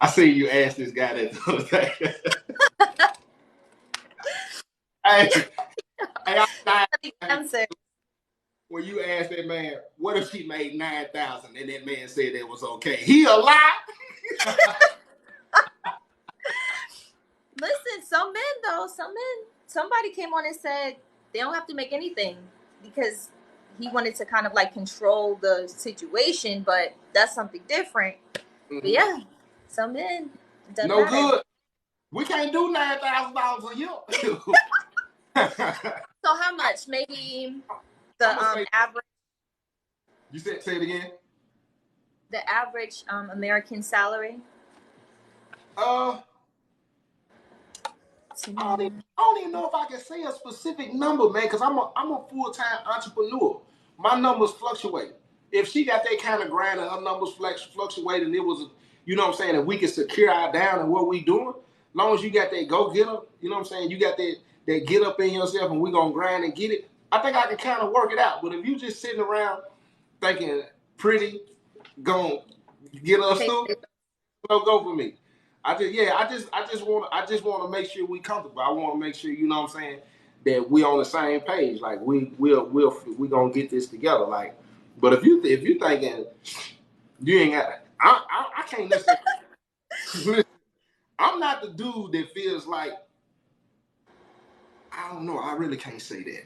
[SPEAKER 2] I see you ask this guy that the other day. hey,
[SPEAKER 1] Answer.
[SPEAKER 2] when you ask that man, what if she made 9,000 and that man said that was okay? He a lie?
[SPEAKER 1] Listen, somebody came on and said they don't have to make anything because he wanted to kind of like control the situation, but that's something different. Mm-hmm. But yeah, some men.
[SPEAKER 2] No matter. Good. We can't do $9,000 a year.
[SPEAKER 1] So how much? Maybe the average.
[SPEAKER 2] You say it again.
[SPEAKER 1] The average American salary.
[SPEAKER 2] I don't even know if I can say a specific number, man, because I'm a full-time entrepreneur. My numbers fluctuate. If she got that kind of grind and her numbers fluctuate, and it was, you know what I'm saying, and we can secure our down and what we doing, as long as you got that go-getter, you know what I'm saying, you got that get up in yourself and we gonna grind and get it, I think I can kind of work it out. But if you just sitting around thinking pretty, gonna get us through, don't go for me. I just want to make sure we comfortable. I want to make sure, you know what I'm saying, that we on the same page. Like we gonna get this together. Like, but if you thinking you ain't got, I can't necessarily. I'm not the dude that feels like, I don't know. I really can't say that.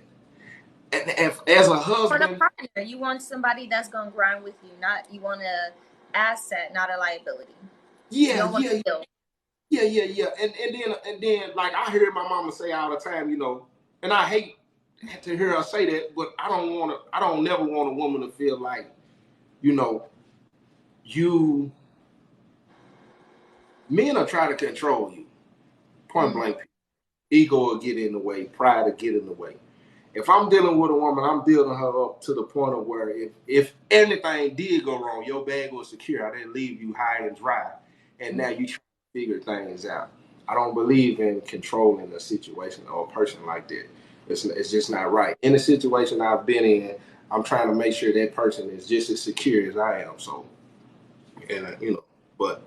[SPEAKER 2] As a husband,
[SPEAKER 1] for the partner, you want somebody that's gonna grind with you. Not you want an asset, not a liability.
[SPEAKER 2] Yeah. And then like I hear my mama say all the time, you know, and I hate to hear her say that, but I don't never want a woman to feel like, you know, men are trying to control you. Point blank. Ego will get in the way, pride will get in the way. If I'm dealing with a woman, I'm building her up to the point of where if anything did go wrong, your bag was secure. I didn't leave you high and dry, and now you try to figure things out. I don't believe in controlling a situation or a person like that. It's just not right. In the situation I've been in, I'm trying to make sure that person is just as secure as I am. So, and but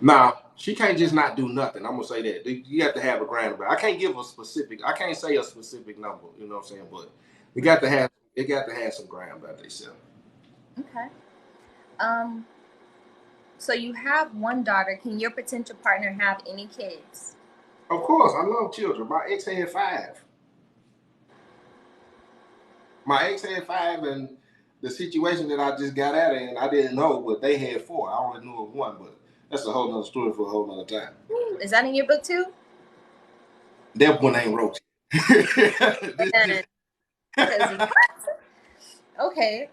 [SPEAKER 2] now she can't just not do nothing. I'm gonna say that you have to have a ground about. I can't give a specific. I can't say a specific number. You know what I'm saying? But we got to have. It got to have some ground about themselves.
[SPEAKER 1] Okay. So you have one daughter. Can your potential partner have any kids?
[SPEAKER 2] Of course, I love children. My ex had 5. My ex had 5, and the situation that I just got out of, and I didn't know, but they had 4. I only knew of 1, but that's a whole nother story for a whole nother time.
[SPEAKER 1] Is that in your book too?
[SPEAKER 2] That one ain't wrote.
[SPEAKER 1] Okay.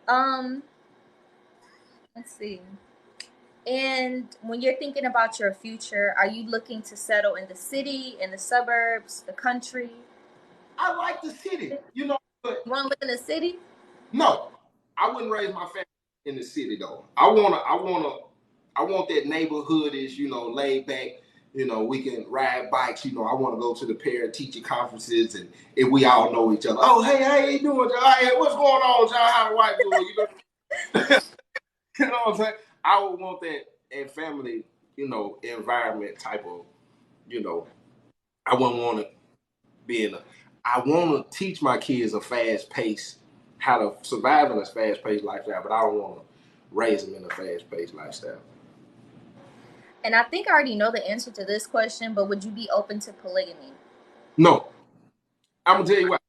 [SPEAKER 1] Let's see. And when you're thinking about your future, are you looking to settle in the city, in the suburbs, the country?
[SPEAKER 2] I like the city, but
[SPEAKER 1] you want to live in the city?
[SPEAKER 2] No, I wouldn't raise my family in the city though. I want that neighborhoodish, laid back. We can ride bikes. I want to go to the parent teacher conferences, and if we all know each other. Oh, hey, how you doing, John? Hey, what's going on, John? How the wife doing? You know what I'm saying? I would want that family, environment type of, I wouldn't want to be in a. I want to teach my kids a fast pace, how to survive in a fast paced lifestyle, but I don't want to raise them in a fast paced lifestyle.
[SPEAKER 1] And I think I already know the answer to this question, but would you be open to polygamy?
[SPEAKER 2] No. I'm gonna tell you what.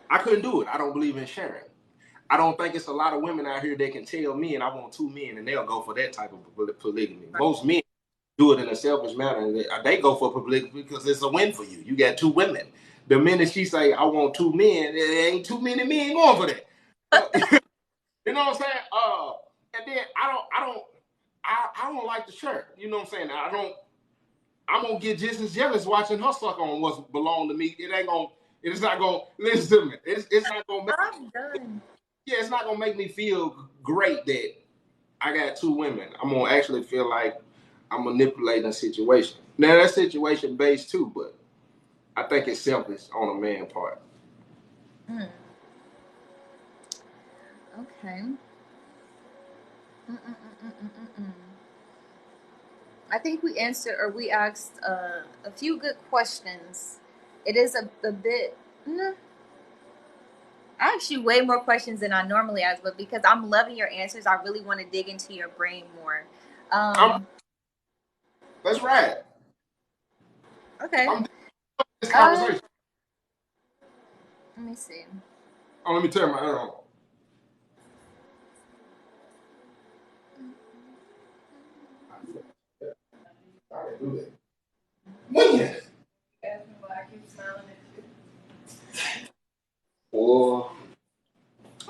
[SPEAKER 2] I couldn't do it. I don't believe in sharing. I don't think it's a lot of women out here that can tell men I want 2 men, and they'll go for that type of polygamy. Right. Most men do it in a selfish manner, and they go for polygamy because it's a win for you. You got 2 women. The minute she say I want 2 men, there ain't too many men going for that. You know what I'm saying? And then I don't like the shirt. You know what I'm saying? I'm gonna get just as jealous watching her suck on what's belong to me. It's not gonna listen to me. It's not gonna it's not gonna make me feel great that I got 2 women. I'm gonna actually feel like I'm manipulating a situation. Now that's situation based too, but I think it's selfish on a man part.
[SPEAKER 1] Okay. I think we asked a few good questions. It is a bit. I asked you way more questions than I normally ask, but because I'm loving your answers, I really want to dig into your brain more.
[SPEAKER 2] That's right.
[SPEAKER 1] Okay.
[SPEAKER 2] This conversation.
[SPEAKER 1] Let me see.
[SPEAKER 2] Oh, let me turn my hair on. I didn't do that. When? Well,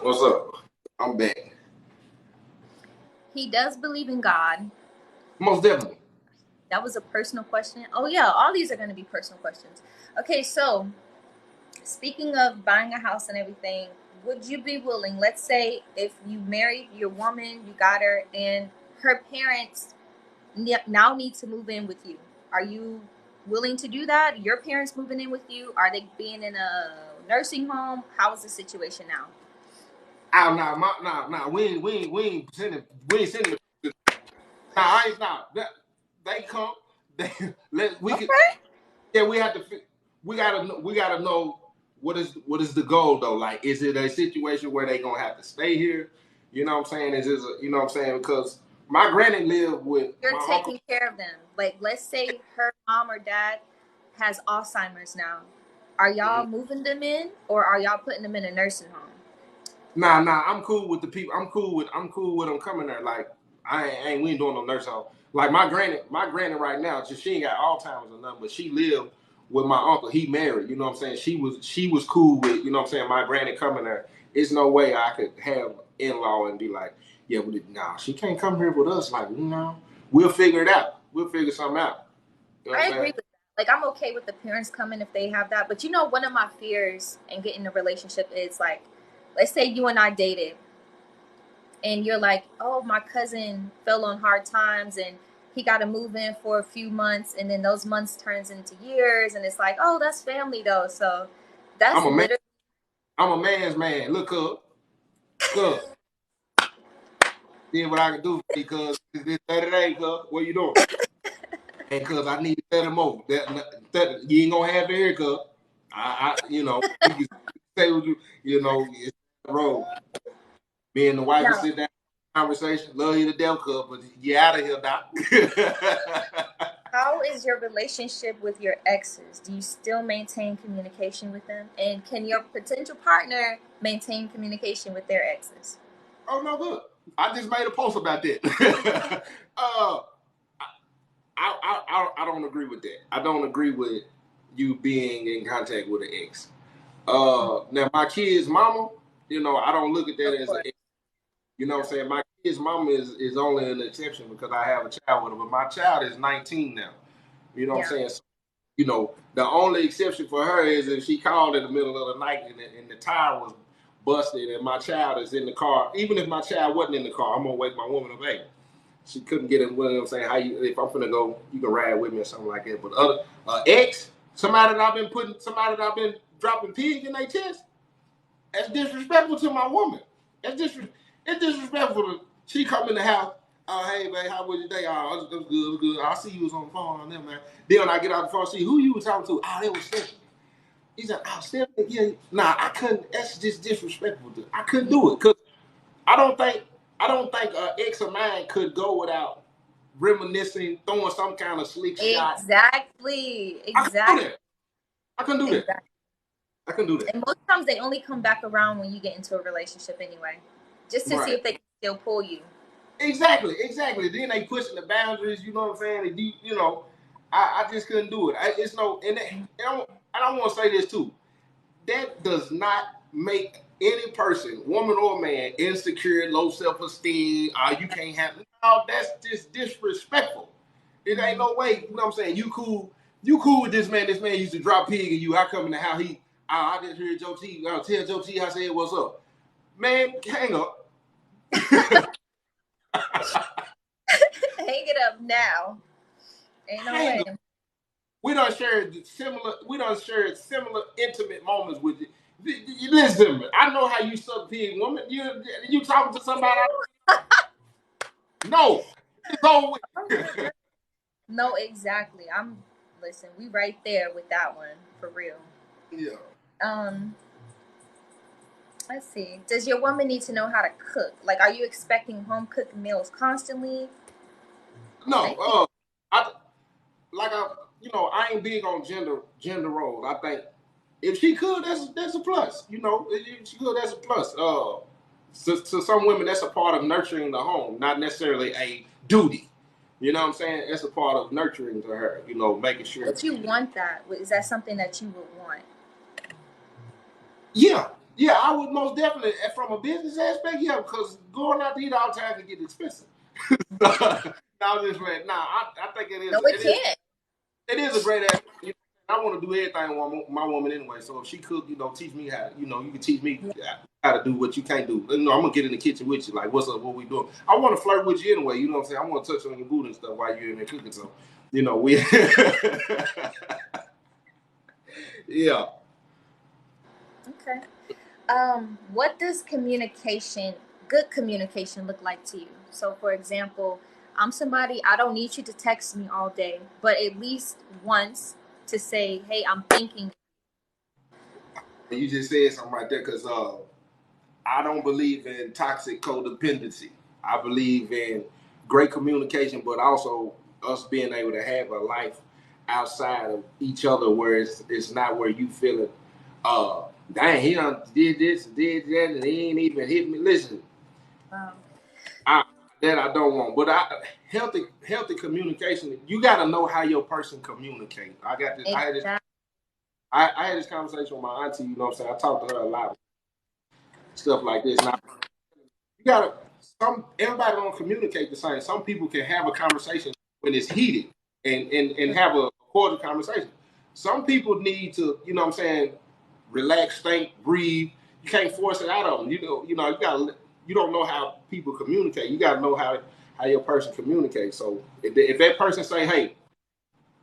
[SPEAKER 2] what's up? I'm back.
[SPEAKER 1] He does believe in God.
[SPEAKER 2] Most definitely.
[SPEAKER 1] That was a personal question. Oh yeah, all these are going to be personal questions. Okay, so speaking of buying a house and everything, would you be willing, let's say if you married your woman, you got her, and her parents now need to move in with you, are you willing to do that? Your parents moving in with you? Are they being in a nursing home? How is the situation now?
[SPEAKER 2] We ain't sending. They come. We have to. We gotta know what is the goal though. Like, is it a situation where they gonna have to stay here? You know what I'm saying? You know what I'm saying? Because my granny lived with.
[SPEAKER 1] You're taking care of them. Like, let's say her mom or dad has Alzheimer's now. Are y'all moving them in, or are y'all putting them in a nursing home?
[SPEAKER 2] Nah. I'm cool with the people. I'm cool with them coming there. Like, we ain't doing no nursing home. Like my granny right now, she ain't got Alzheimer's or nothing, but she lived with my uncle. He married. You know what I'm saying? She was cool with. You know what I'm saying? My granny coming there. It's no way I could have in-law and be like, yeah, she can't come here with us. Like, we'll figure it out. We'll figure something out. You know
[SPEAKER 1] I agree with that. Like, I'm okay with the parents coming if they have that. But you know, one of my fears in getting a relationship is like, let's say you and I dated, and you're like, oh, my cousin fell on hard times and he got to move in for a few months, and then those months turns into years, and it's like, oh, that's family though. So that's literally.
[SPEAKER 2] I'm a man's man. Look up. See what I can do because it's 30 days, cuz. What you doing? And cuz I need 30 more. That you ain't gonna have it here, cuz. You know, you can say what you know, it's the road. Me and the wife will sit down conversation, love you to death, cuz, but you out of here, doc.
[SPEAKER 1] How is your relationship with your exes? Do you still maintain communication with them? And can your potential partner maintain communication with their exes?
[SPEAKER 2] Oh no, good. I just made a post about that. I don't agree with that. I don't agree with you being in contact with an ex. Now my kid's mama, you know, I don't look at that as an ex. You know what I'm saying? My kid's mama is only an exception because I have a child with her, but my child is 19 now. You know what I'm saying? So, you know, the only exception for her is if she called in the middle of the night and the tire was busted and my child is in the car. Even if my child wasn't in the car, I'm gonna wake my woman up. Hey, she couldn't get in. You know what I'm saying? If I'm gonna go, you can ride with me or something like that. But other ex, somebody that I've been dropping pig in their chest. That's disrespectful to my woman. It's disrespectful. She come in the house. Oh, hey, babe, how was your day? Oh, it was good, it was good. I see you was on the phone on them, man. Then when I get out the phone, see who you was talking to. Oh, it was Stephanie. He said, oh, Stephanie, yeah. Nah, I couldn't. That's just disrespectful. I couldn't do it because I don't think an ex of mine could go without reminiscing, throwing some kind of slick shot.
[SPEAKER 1] Exactly.
[SPEAKER 2] I couldn't do that. I couldn't do that.
[SPEAKER 1] And most times they only come back around when you get into a relationship anyway, just to see if they can still pull you.
[SPEAKER 2] Exactly. Then they pushing the boundaries. You know what I'm saying? You know, I just couldn't do it. It's no, and I don't want to say this too. That does not make any person, woman or man, insecure, low self-esteem. You can't have. No, that's just disrespectful. It ain't no way. You know what I'm saying? You cool with this man. This man used to drop pig in you. How come in the house I just heard Joe T. Tell Joe T. I said what's up, man. Hang up.
[SPEAKER 1] Hang it up now. Ain't no way.
[SPEAKER 2] We done shared similar intimate moments with you. Listen, I know how you suck pig, woman. You talking to somebody? No, it's over with.
[SPEAKER 1] No, exactly. Listen, we right there with that one for real.
[SPEAKER 2] Yeah.
[SPEAKER 1] Let's see. Does your woman need to know how to cook? Like, are you expecting home cooked meals constantly?
[SPEAKER 2] No. I ain't big on gender roles. I think if she could, that's a plus. You know, if she could, that's a plus. To some women, that's a part of nurturing the home, not necessarily a duty. You know what I'm saying? That's a part of nurturing to her. You know, making sure.
[SPEAKER 1] But you want that? Is that something that you would want?
[SPEAKER 2] Yeah, I would most definitely. From a business aspect, yeah, because going out to eat all the time can get expensive. I think it is.
[SPEAKER 1] No, it can't.
[SPEAKER 2] It is a great aspect. I want to do everything with my woman anyway. So if she cook, you know, teach me how. You know, you can teach me how to do what you can't do. You know, I'm gonna get in the kitchen with you. Like, what's up? What we doing? I want to flirt with you anyway. You know what I'm saying? I want to touch on your booty and stuff while you're in there cooking. So, you know, we. Yeah.
[SPEAKER 1] Okay. What does good communication look like to you? So, for example, I'm somebody, I don't need you to text me all day, but at least once to say, hey, I'm thinking.
[SPEAKER 2] You just said something right there because I don't believe in toxic codependency. I believe in great communication, but also us being able to have a life outside of each other where it's not where you feel it. Dang, he done did this, did that, and he ain't even hit me. Listen, I don't want. But healthy communication. You got to know how your person communicates. I got this. Exactly. I had this conversation with my auntie. You know what I'm saying? I talked to her a lot, stuff like this. Now, you gotta. Everybody don't communicate the same. Some people can have a conversation when it's heated and have a cordial conversation. Some people need to, you know what I'm saying, relax, think, breathe. You can't force it out of them. You gotta. You don't know how people communicate. You gotta know how your person communicates. So if that person say, "Hey,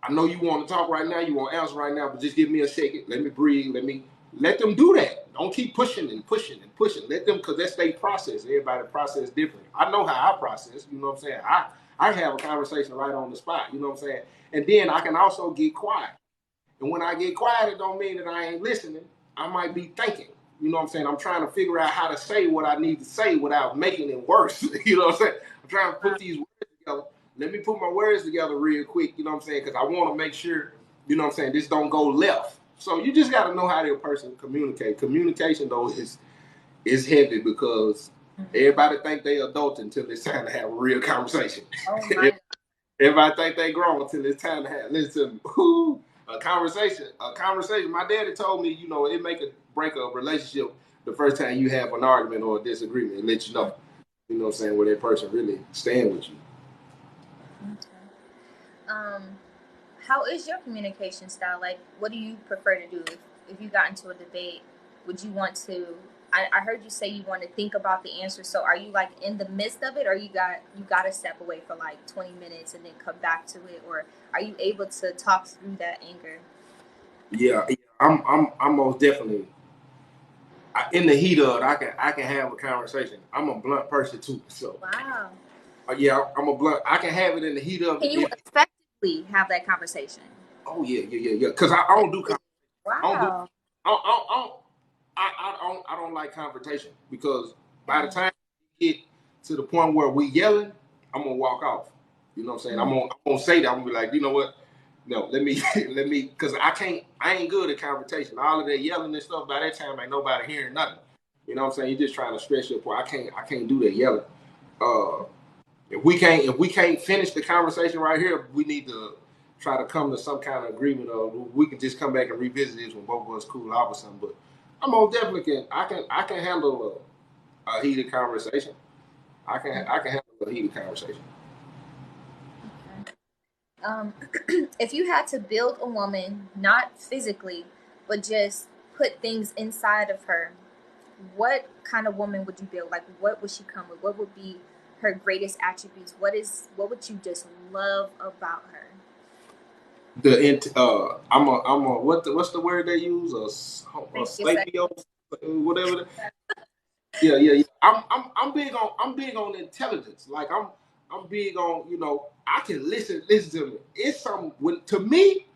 [SPEAKER 2] I know you want to talk right now, you want to answer right now, but just give me a second. Let me breathe. Let them do that. Don't keep pushing and pushing and pushing. Let them, because that's their process. Everybody process different. I know how I process. You know what I'm saying? I have a conversation right on the spot. You know what I'm saying? And then I can also get quiet. And when I get quiet, it don't mean that I ain't listening. I might be thinking. You know what I'm saying? I'm trying to figure out how to say what I need to say without making it worse. You know what I'm saying? I'm trying to put these words together. Let me put my words together real quick. You know what I'm saying? Because I want to make sure, you know what I'm saying, this don't go left. So you just got to know how the person communicate. Communication, though, is heavy because everybody think they adult until it's time to have a real conversation.
[SPEAKER 1] Oh my.
[SPEAKER 2] Everybody think they grown until it's time to have, listen, a conversation. My daddy told me, you know, it make or break a relationship the first time you have an argument or a disagreement and let you know what I'm saying, where that person really stand with you.
[SPEAKER 1] Okay. How is your communication style? Like, what do you prefer to do? If you got into a debate, would you want to, I heard you say you want to think about the answer. So are you like in the midst of it, or you got to step away for like 20 minutes and then come back to it? Or are you able to talk through that anger?
[SPEAKER 2] Yeah, I'm most definitely in the heat of it. I can have a conversation. I'm a blunt person too, so
[SPEAKER 1] wow.
[SPEAKER 2] Yeah, I'm a blunt. I can have it in the heat of it.
[SPEAKER 1] Can you effectively have that conversation?
[SPEAKER 2] Oh yeah. Because I don't do conversation.
[SPEAKER 1] Wow.
[SPEAKER 2] I don't like confrontation because by the time we get to the point where we yelling, I'm gonna walk off. You know what I'm saying? I'm gonna say that. I'm gonna be like, you know what? No, let me, because I ain't good at confrontation. All of that yelling and stuff, by that time, ain't nobody hearing nothing. You know what I'm saying? You're just trying to stress your point. I can't do that yelling. If we can't finish the conversation right here, we need to try to come to some kind of agreement, or we can just come back and revisit this when both of us cool off or something. But I most definitely I can handle a heated conversation. I can handle a heated conversation.
[SPEAKER 1] If you had to build a woman, not physically, but just put things inside of her, what kind of woman would you build? Like, what would she come with? What would be her greatest attributes? What would you just love about her?
[SPEAKER 2] What's the word they use? A slapio, whatever. Yeah. I'm big on intelligence. Like I'm big on, you know, I can listen to me. It's something to me.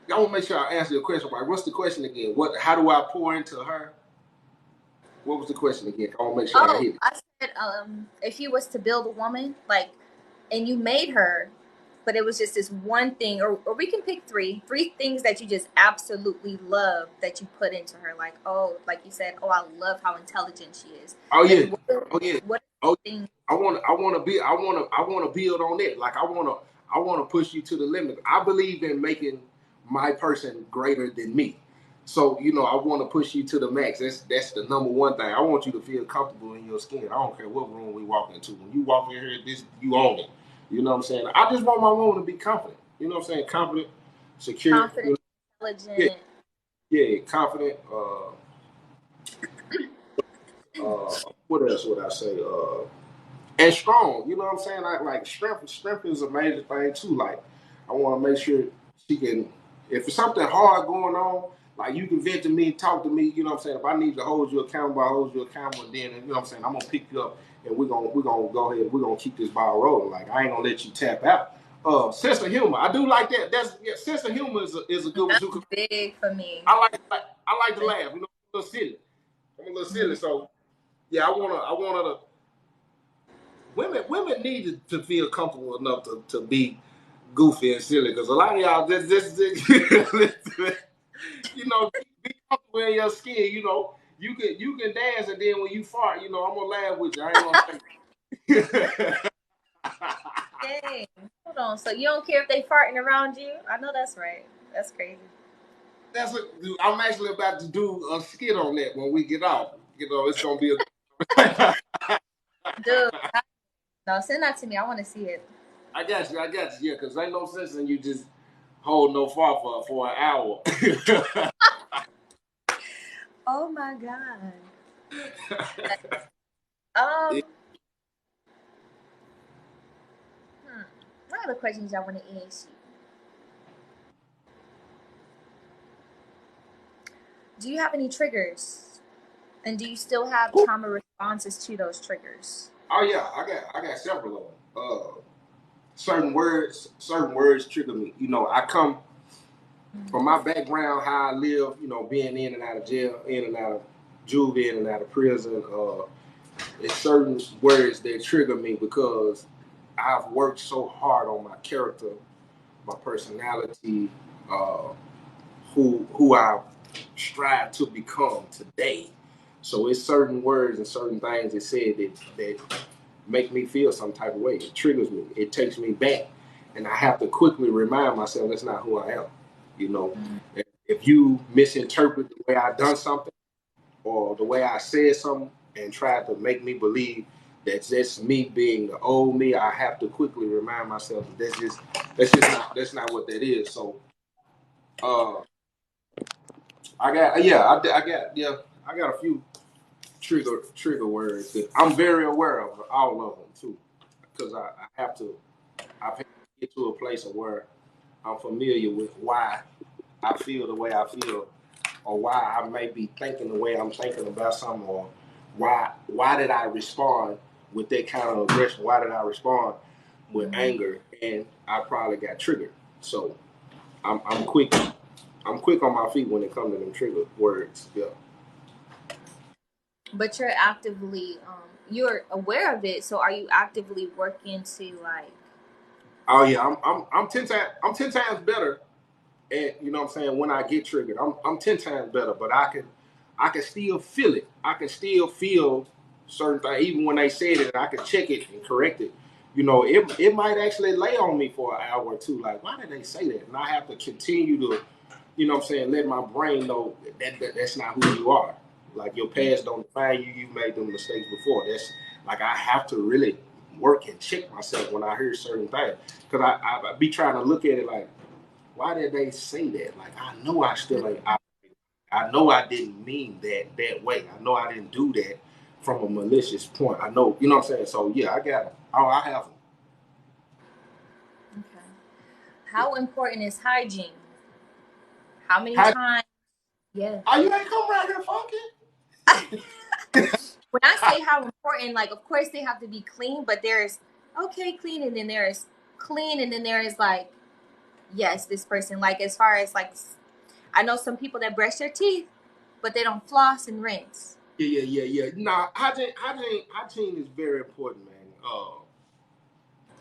[SPEAKER 2] I want to make sure I answer your question right. What's the question again? How do I pour into her? What was the question again? I want to make sure I hit it.
[SPEAKER 1] I said, if you was to build a woman, like, and you made her, but it was just this one thing, or we can pick three things that you just absolutely love that you put into her. Like, like you said, I love how intelligent she is.
[SPEAKER 2] Oh yeah.
[SPEAKER 1] What
[SPEAKER 2] thing? I want to build on it. Like I want to push you to the limit. I believe in making my person greater than me. So, you know, I want to push you to the max. That's the number one thing. I want you to feel comfortable in your skin. I don't care what room we walk into. When you walk in here, you own it. You know what I'm saying? I just want my woman to be confident. You know what I'm saying? Confident, secure.
[SPEAKER 1] Confident, intelligent.
[SPEAKER 2] Yeah, confident. What else would I say? And strong. You know what I'm saying? Like strength is a major thing too. Like I want to make sure she can, if it's something hard going on, like you can vent to me, talk to me. You know what I'm saying? If I need to hold you accountable, I hold you accountable. And then, you know what I'm saying, I'm gonna pick you up and we're gonna go ahead. We're gonna keep this ball rolling. Like I ain't gonna let you tap out. Sense of humor, I do like that. Sense of humor is a good one too.
[SPEAKER 1] Big for me.
[SPEAKER 2] I like to laugh. You know, I'm a little silly. So yeah, I want her to. Women need to feel comfortable enough to be goofy and silly, because a lot of y'all just you know, be comfortable in your skin. You know, you can dance, and then when you fart, you know, I'm gonna laugh with you. I ain't gonna say.
[SPEAKER 1] Dang. Hold on. So you don't care if they farting around you? I know that's right. That's crazy.
[SPEAKER 2] I'm actually about to do a skit on that when we get off. You know, it's gonna be a.
[SPEAKER 1] Dude, no, send that to me. I want to see it.
[SPEAKER 2] I got you. Yeah, because ain't no sense in you just hold no far for an hour.
[SPEAKER 1] Oh my God. Um, what other questions y'all want to ask you? Do you have any triggers? And do you still have trauma responses to those triggers?
[SPEAKER 2] Oh yeah, I got several of them. Certain words trigger me. You know, I come from my background, how I live. You know, being in and out of jail, in and out of juvie, in and out of prison. It's certain words that trigger me because I've worked so hard on my character, my personality, uh, who I strive to become today. So it's certain words and certain things that said that make me feel some type of way. It triggers me. It takes me back, and I have to quickly remind myself that's not who I am. You know, if you misinterpret the way I done something or the way I said something and try to make me believe that's me being the old me, I have to quickly remind myself that that's not what that is. So, uh, I got a few trigger words that I'm very aware of all of them too, because I have to get to a place of where I'm familiar with why I feel the way I feel, or why I may be thinking the way I'm thinking about something, or why did I respond with that kind of aggression? Why did I respond with anger? And I probably got triggered. So I'm quick. I'm quick on my feet when it comes to them trigger words. Yeah.
[SPEAKER 1] But you're actively, you're aware of it. So are you actively working to like?
[SPEAKER 2] Oh yeah, I'm 10 times better. And you know what I'm saying, when I get triggered, I'm 10 times better. But I can still feel it. I can still feel certain things, even when they said it. I can check it and correct it. You know, it might actually lay on me for an hour or two. Like, why did they say that? And I have to continue to, you know what I'm saying, let my brain know that that's not who you are. Like, your past don't define you. You've made them mistakes before. That's like, I have to really work and check myself when I hear certain things, because I be trying to look at it like, why did they say that? Like, I know I still ain't. I know I didn't mean that way. I know I didn't do that from a malicious point. I know, you know what I'm saying. So yeah, I got them. Oh, I have them.
[SPEAKER 1] Okay. How important is hygiene? How many
[SPEAKER 2] How,
[SPEAKER 1] times? Yeah.
[SPEAKER 2] oh, you ain't come around here funky.
[SPEAKER 1] When I say how important, like, of course they have to be clean, but there's okay clean, and then there's clean, and then there is like, yes, this person, like, as far as like, I know some people that brush their teeth, but they don't floss and rinse.
[SPEAKER 2] Yeah. Nah, hygiene is very important, man.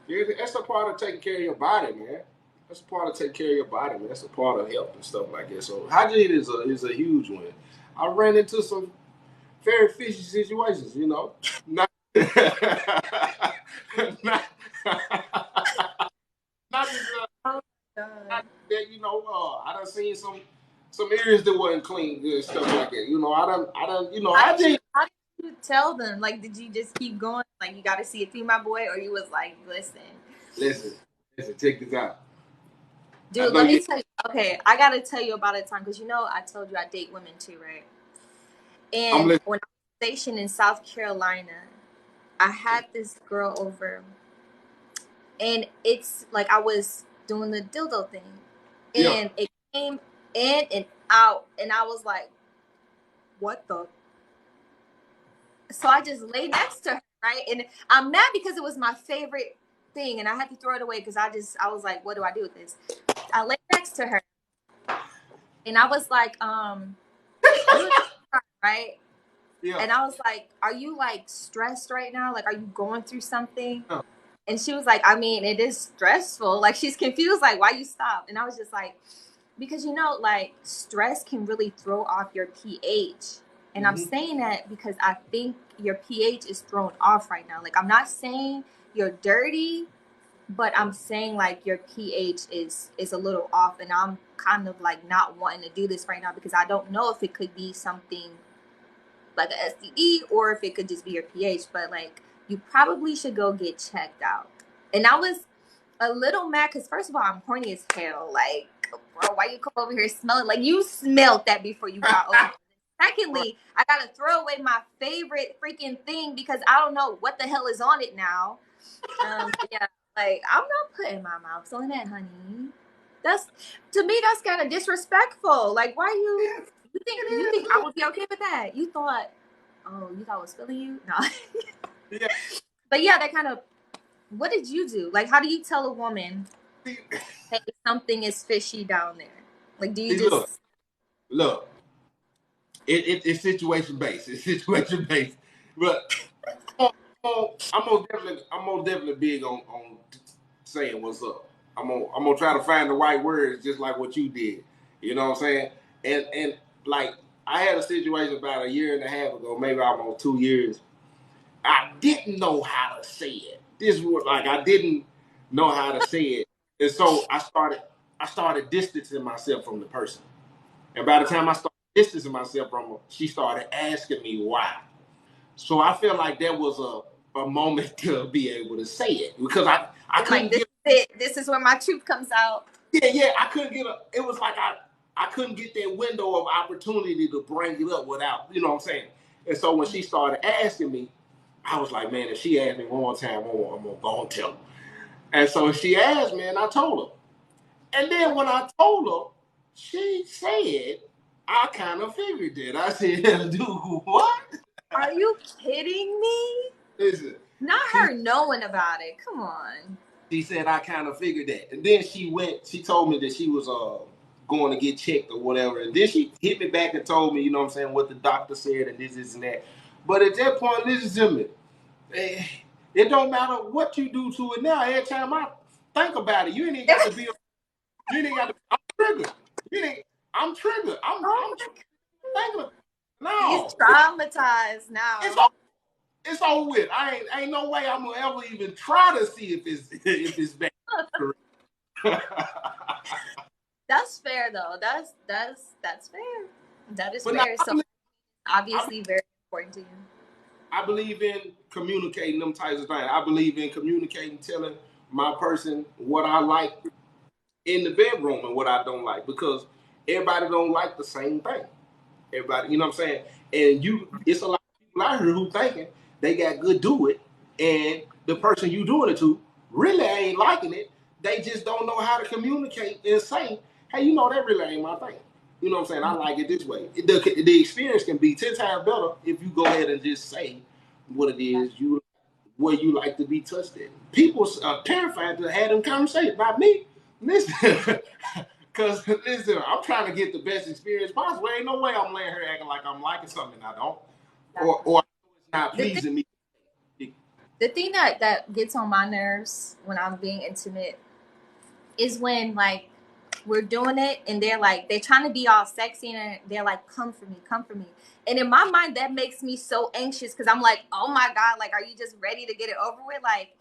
[SPEAKER 2] Yeah, that's a part of taking care of your body, man. That's a part of taking care of your body, man. That's a part of health and stuff like that. So hygiene is a huge one. I ran into some very fishy situations, you know. Not, not, not just
[SPEAKER 1] Oh God.
[SPEAKER 2] not that, you know. I done seen some areas that wasn't clean, good stuff like that. You know, I done, you know, hygiene.
[SPEAKER 1] How did you tell them? Like, did you just keep going? Like, you got to see it through, my boy, or you was like, listen,
[SPEAKER 2] Listen, check this out. I
[SPEAKER 1] dude,
[SPEAKER 2] know
[SPEAKER 1] let me
[SPEAKER 2] you.
[SPEAKER 1] tell you. Okay, I got to tell you about a time because you know I told you I date women too, right?
[SPEAKER 2] I'm
[SPEAKER 1] And
[SPEAKER 2] listening.
[SPEAKER 1] when I was stationed in South Carolina, I had this girl over, and it's like I was doing the dildo thing,
[SPEAKER 2] Yeah.
[SPEAKER 1] and it came in and out, and I was like, what the? So I just lay next to her, right? And I'm mad because it was my favorite thing, and I had to throw it away because I was like, what do I do with this? I lay next to her, and I was like, you right?
[SPEAKER 2] Yeah.
[SPEAKER 1] And I was like, are you like stressed right now? Like, are you going through something?
[SPEAKER 2] Yeah.
[SPEAKER 1] And she was like, I mean, it is stressful. Like, she's confused, like, why you stop? And I was just like, because you know, like, stress can really throw off your pH. And I'm saying that because I think your pH is thrown off right now. Like, I'm not saying you're dirty, but I'm saying like your pH is a little off, and I'm kind of like not wanting to do this right now because I don't know if it could be something like a STD or if it could just be your pH. But like, you probably should go get checked out. And a little mad because first of all, I'm horny as hell. Like, bro, why you come over here smelling? Like, you smelled that before you got over. Secondly, I gotta throw away my favorite freaking thing because I don't know what the hell is on it now. Yeah, like I'm not putting my mouth on that, honey. That's to me, that's kind of disrespectful. Like, why you think I would be okay with that? You thought, oh, you thought I was feeling you? No.
[SPEAKER 2] Yeah.
[SPEAKER 1] But yeah, that kind of. What did you do? Like, how do you tell a woman, hey, something is fishy down there? Like, do you just
[SPEAKER 2] look? It's situation based. It's situation based. But I'm most definitely big on saying what's up. I'm gonna try to find the right words, just like what you did. You know what I'm saying? And like I had a situation about a year and a half ago, maybe almost 2 years. I didn't know how to say it. This was like I didn't know how to say it, and so I started distancing myself from the person. And by the time I started distancing myself from her, she started asking me why. So I feel like that was a moment to be able to say it because I couldn't
[SPEAKER 1] like this is where my truth comes out.
[SPEAKER 2] Yeah, I couldn't it was like I couldn't get that window of opportunity to bring it up without, you know what I'm saying? And so when she started asking me, I was like, man, if she asked me one more time, I'm gonna go and tell her. And so she asked me and I told her. And then when I told her, she said, I kind of figured it. I said, dude, what?
[SPEAKER 1] Are you kidding me?
[SPEAKER 2] Listen,
[SPEAKER 1] not her knowing about it. Come on.
[SPEAKER 2] She said, I kind of figured that. And then she told me that she was going to get checked or whatever. And then she hit me back and told me, you know what I'm saying, what the doctor said and this and that. But at that point, listen to me. It don't matter what you do to it now. Every time I think about it, you ain't got to be. You ain't got to. I'm triggered. I'm triggered. I'm thinking of. No.
[SPEAKER 1] He's traumatized now.
[SPEAKER 2] It's over with. I ain't no way I'm gonna ever even try to see if it's bad.
[SPEAKER 1] That's fair though. That's fair. That is fair. So obviously very important to you.
[SPEAKER 2] I believe in communicating them types of things. I believe in communicating, telling my person what I like in the bedroom and what I don't like, because everybody don't like the same thing. Everybody, you know what I'm saying? And it's a lot of people out here who thinking they got good do it, and the person you doing it to really ain't liking it. They just don't know how to communicate and say, hey, you know, that really ain't my thing. You know what I'm saying? I like it this way. The experience can be 10 times better if you go ahead and just say what it is where you like to be touched at. People are terrified to have them conversations about me. Listen, because listen, I'm trying to get the best experience possible. Ain't no way I'm laying here acting like I'm liking something I don't, or it's not pleasing me.
[SPEAKER 1] The thing that gets on my nerves when I'm being intimate is when like we're doing it and they're trying to be all sexy and they're like, come for me. And in my mind, that makes me so anxious because I'm like, oh my God, like, are you just ready to get it over with? Like,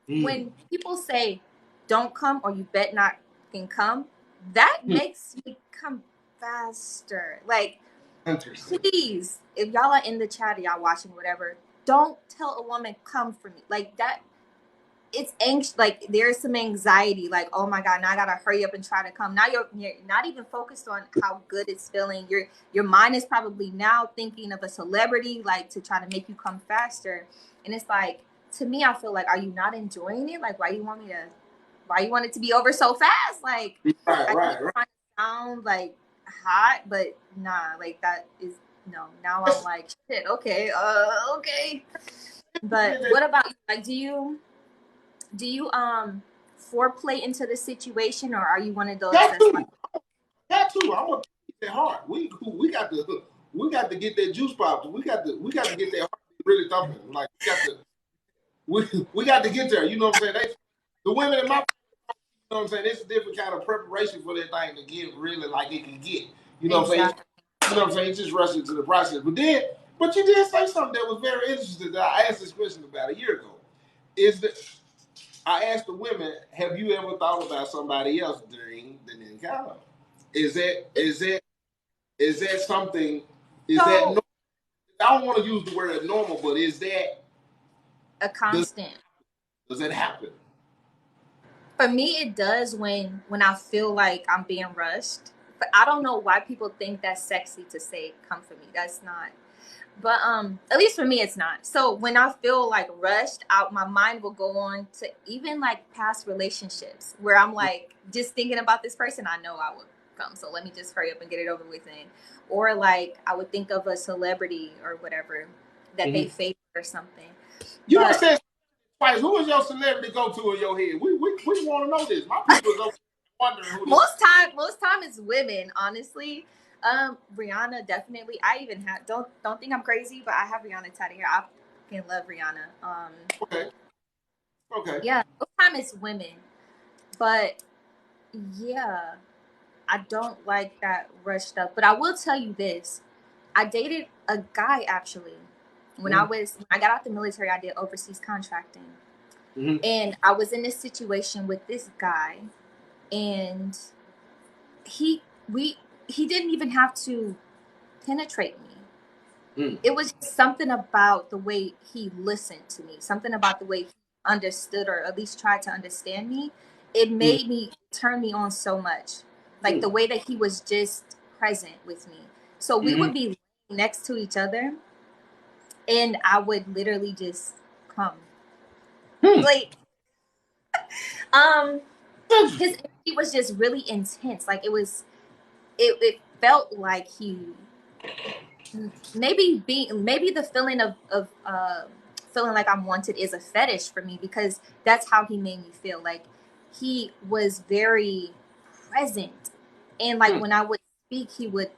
[SPEAKER 1] when people say, don't come or you bet not can come, that makes me come faster. Like, please, if y'all are in the chat or y'all watching whatever, don't tell a woman, come for me. Like, that, it's anxious. Like, there's some anxiety. Like, oh my God, now I gotta hurry up and try to come. Now you're not even focused on how good it's feeling. Your mind is probably now thinking of a celebrity, like, to try to make you come faster. And it's like, to me, I feel like, are you not enjoying it? Like, why you want it to be over so fast? Like,
[SPEAKER 2] right.
[SPEAKER 1] Trying to sound like hot, but nah, like that is no. Now I'm like, shit. Okay, okay. But what about you? Like, do you foreplay into the situation, or are you one of those
[SPEAKER 2] that's like, that too? I'm gonna keep that hard. We got to get that juice pop. We got to get that heart really thumping. Like we got to get there. You know what I'm saying? The women in my, you know what I'm saying? It's a different kind of preparation for that thing to get really like it can get. You know what I'm saying? You know what I'm saying? It's just rushing to the process. But you did say something that was very interesting that I asked this question about a year ago. Is that I asked the women, have you ever thought about somebody else during the encounter? Is that something? Is that normal? I don't want to use the word normal, but is that
[SPEAKER 1] a constant?
[SPEAKER 2] Does that happen?
[SPEAKER 1] For me, it does when I feel like I'm being rushed. But I don't know why people think that's sexy to say come for me. That's not. But at least for me it's not. So when I feel like rushed out, my mind will go on to even like past relationships where I'm like just thinking about this person, I know I would come. So let me just hurry up and get it over with. And or like I would think of a celebrity or whatever that they favor or something.
[SPEAKER 2] You don't
[SPEAKER 1] But
[SPEAKER 2] say twice. Who is your celebrity go to in your head? We want to know this. My people is wondering who this
[SPEAKER 1] most time it's women, honestly. Rihanna definitely. I even have don't think I'm crazy, but I have Rihanna tattooed here. I fucking love Rihanna.
[SPEAKER 2] Okay. Okay.
[SPEAKER 1] Yeah, most time it's women, but yeah, I don't like that rush stuff. But I will tell you this: I dated a guy actually when when I got out the military. I did overseas contracting, and I was in this situation with this guy, and he we he didn't even have to penetrate me. It was just something about the way he listened to me, something about the way he understood or at least tried to understand me. It made me turn me on so much. Like the way that he was just present with me. So we would be next to each other and I would literally just come. Like his energy was just really intense. Like it felt like he maybe the feeling of feeling like I'm wanted is a fetish for me because that's how he made me feel. Like he was very present, and like when I would speak, he would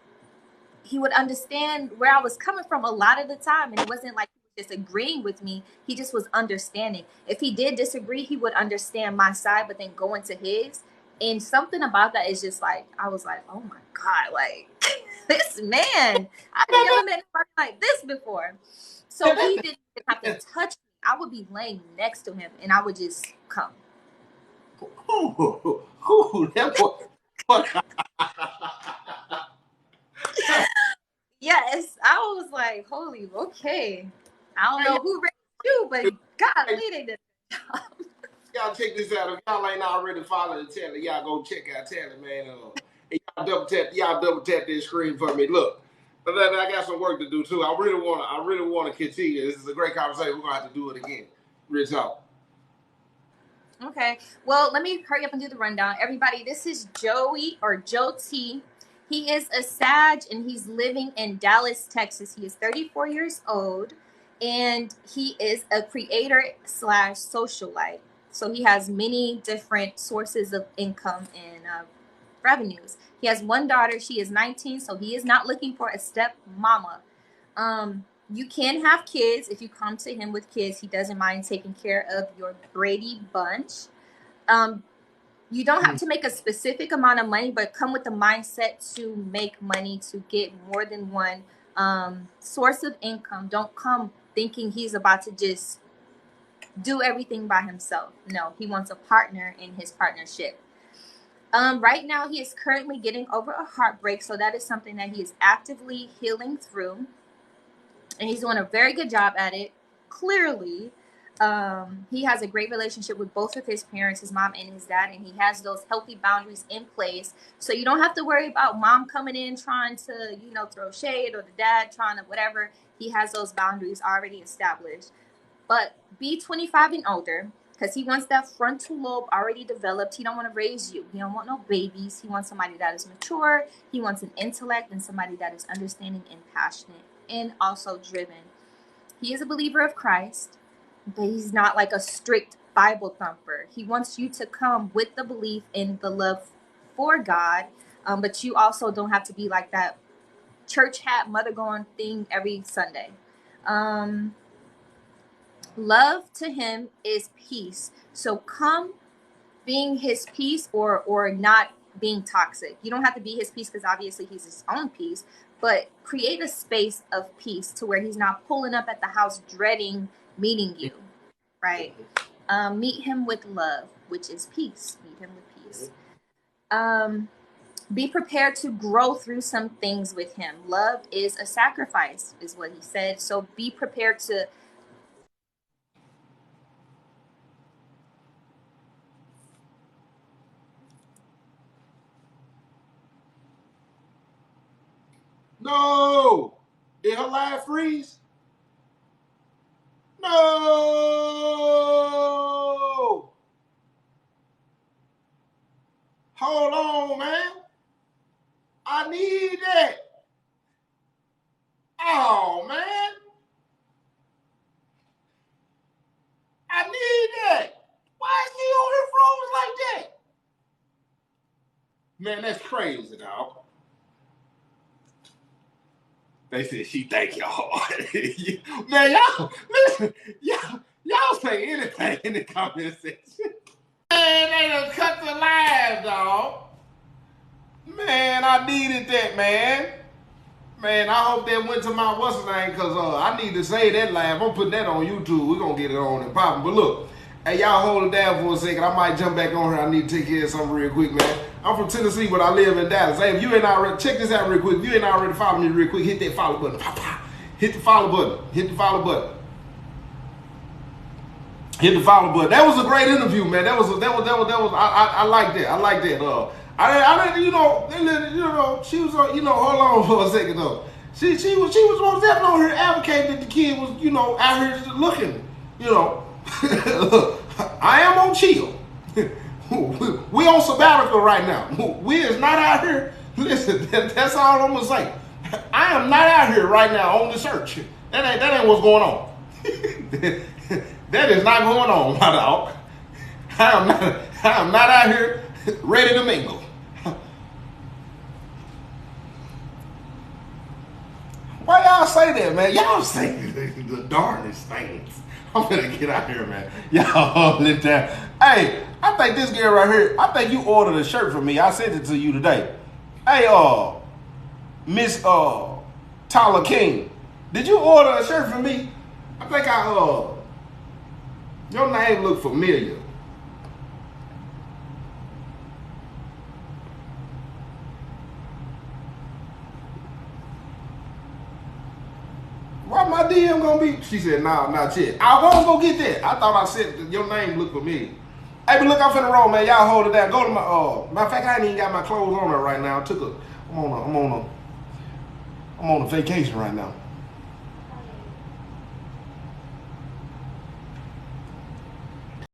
[SPEAKER 1] understand where I was coming from a lot of the time, and it wasn't like he was just agreeing with me. He just was understanding. If he did disagree, he would understand my side, but then go into his. And something about that is just like I was like, oh my god, like this man, I've never met anybody like this before. So he didn't even have to touch me. I would be laying next to him, and I would just come.
[SPEAKER 2] that boy.
[SPEAKER 1] Yes, I was like, holy, okay. I don't know who raised you, but God, they did a job.
[SPEAKER 2] Y'all check this out. If y'all ain't already following Tally, y'all go check out Tally, man. And y'all double tap this screen for me. Look, but then I got some work to do too. I really want to continue. This is a great conversation. We're gonna have to do it again. Real talk.
[SPEAKER 1] Okay. Well, let me hurry up and do the rundown. Everybody, this is Joey or Joe T. He is a Sag and he's living in Dallas, Texas. He is 34 years old and he is a creator slash socialite. So he has many different sources of income and revenues. He has one daughter. She is 19, so he is not looking for a step mama. You can have kids if you come to him with kids. He doesn't mind taking care of your Brady Bunch. You don't have to make a specific amount of money, but come with the mindset to make money to get more than one source of income. Don't come thinking he's about to just do everything by himself. No, he wants a partner in his partnership. Right now, he is currently getting over a heartbreak, so that is something that he is actively healing through, and he's doing a very good job at it. Clearly, he has a great relationship with both of his parents, his mom and his dad, and he has those healthy boundaries in place. So you don't have to worry about mom coming in trying to, throw shade or the dad trying to whatever. He has those boundaries already established. But be 25 and older because he wants that frontal lobe already developed. He don't want to raise you. He don't want no babies. He wants somebody that is mature. He wants an intellect and somebody that is understanding and passionate and also driven. He is a believer of Christ, but he's not like a strict Bible thumper. He wants you to come with the belief in the love for God, but you also don't have to be like that church hat, mother going thing every Sunday. Love to him is peace. So come being his peace or not being toxic. You don't have to be his peace because obviously he's his own peace, but create a space of peace to where he's not pulling up at the house dreading meeting you, right? Meet him with love, which is peace. Meet him with peace. Be prepared to grow through some things with him. Love is a sacrifice, is what he said. So be prepared to
[SPEAKER 2] No. Did her live freeze? No. Hold on, man. I need that. Oh, man. I need that. Why is she on her froze like that? Man, that's crazy, dog. They said she thank y'all. Man, y'all, listen, y'all say anything in the comment section. Man, they done cut the live, dog. Man, I needed that, man. Man, I hope that went to my what's his name, because I need to say that live. I'm putting that on YouTube. We're going to get it on and popping. But look, hey, y'all hold it down for a second. I might jump back on here. I need to take care of something real quick, man. I'm from Tennessee, but I live in Dallas. Hey, if you ain't already, check this out real quick. If you ain't already followed me real quick, hit that follow button. Hit the follow button. Hit the follow button. Hit the follow button. That was a great interview, man. I like that. I like that. I didn't, you know, she was, hold on for a second though. She was most definitely on here advocating that the kid was, out here looking, I am on chill. We on sabbatical right now. We is not out here. Listen, that's all I'm gonna say. I am not out here right now on the search. That ain't what's going on. That is not going on, my dog. I am not out here ready to mingle. Why y'all say that, man? Y'all say the darndest things. I'm gonna get out here, man. Y'all hold it down. Hey, I think this girl right here, I think you ordered a shirt for me. I sent it to you today. Hey, Miss Tyler King, did you order a shirt for me? I think your name look familiar. Why my DM gonna be? She said, nah, not yet. I won't go get that. I thought I said your name looked familiar. Hey, but look, I'm finna roll, man. Y'all hold it down. Go to my matter of fact, I ain't even got my clothes on there right now. I'm on a vacation right now.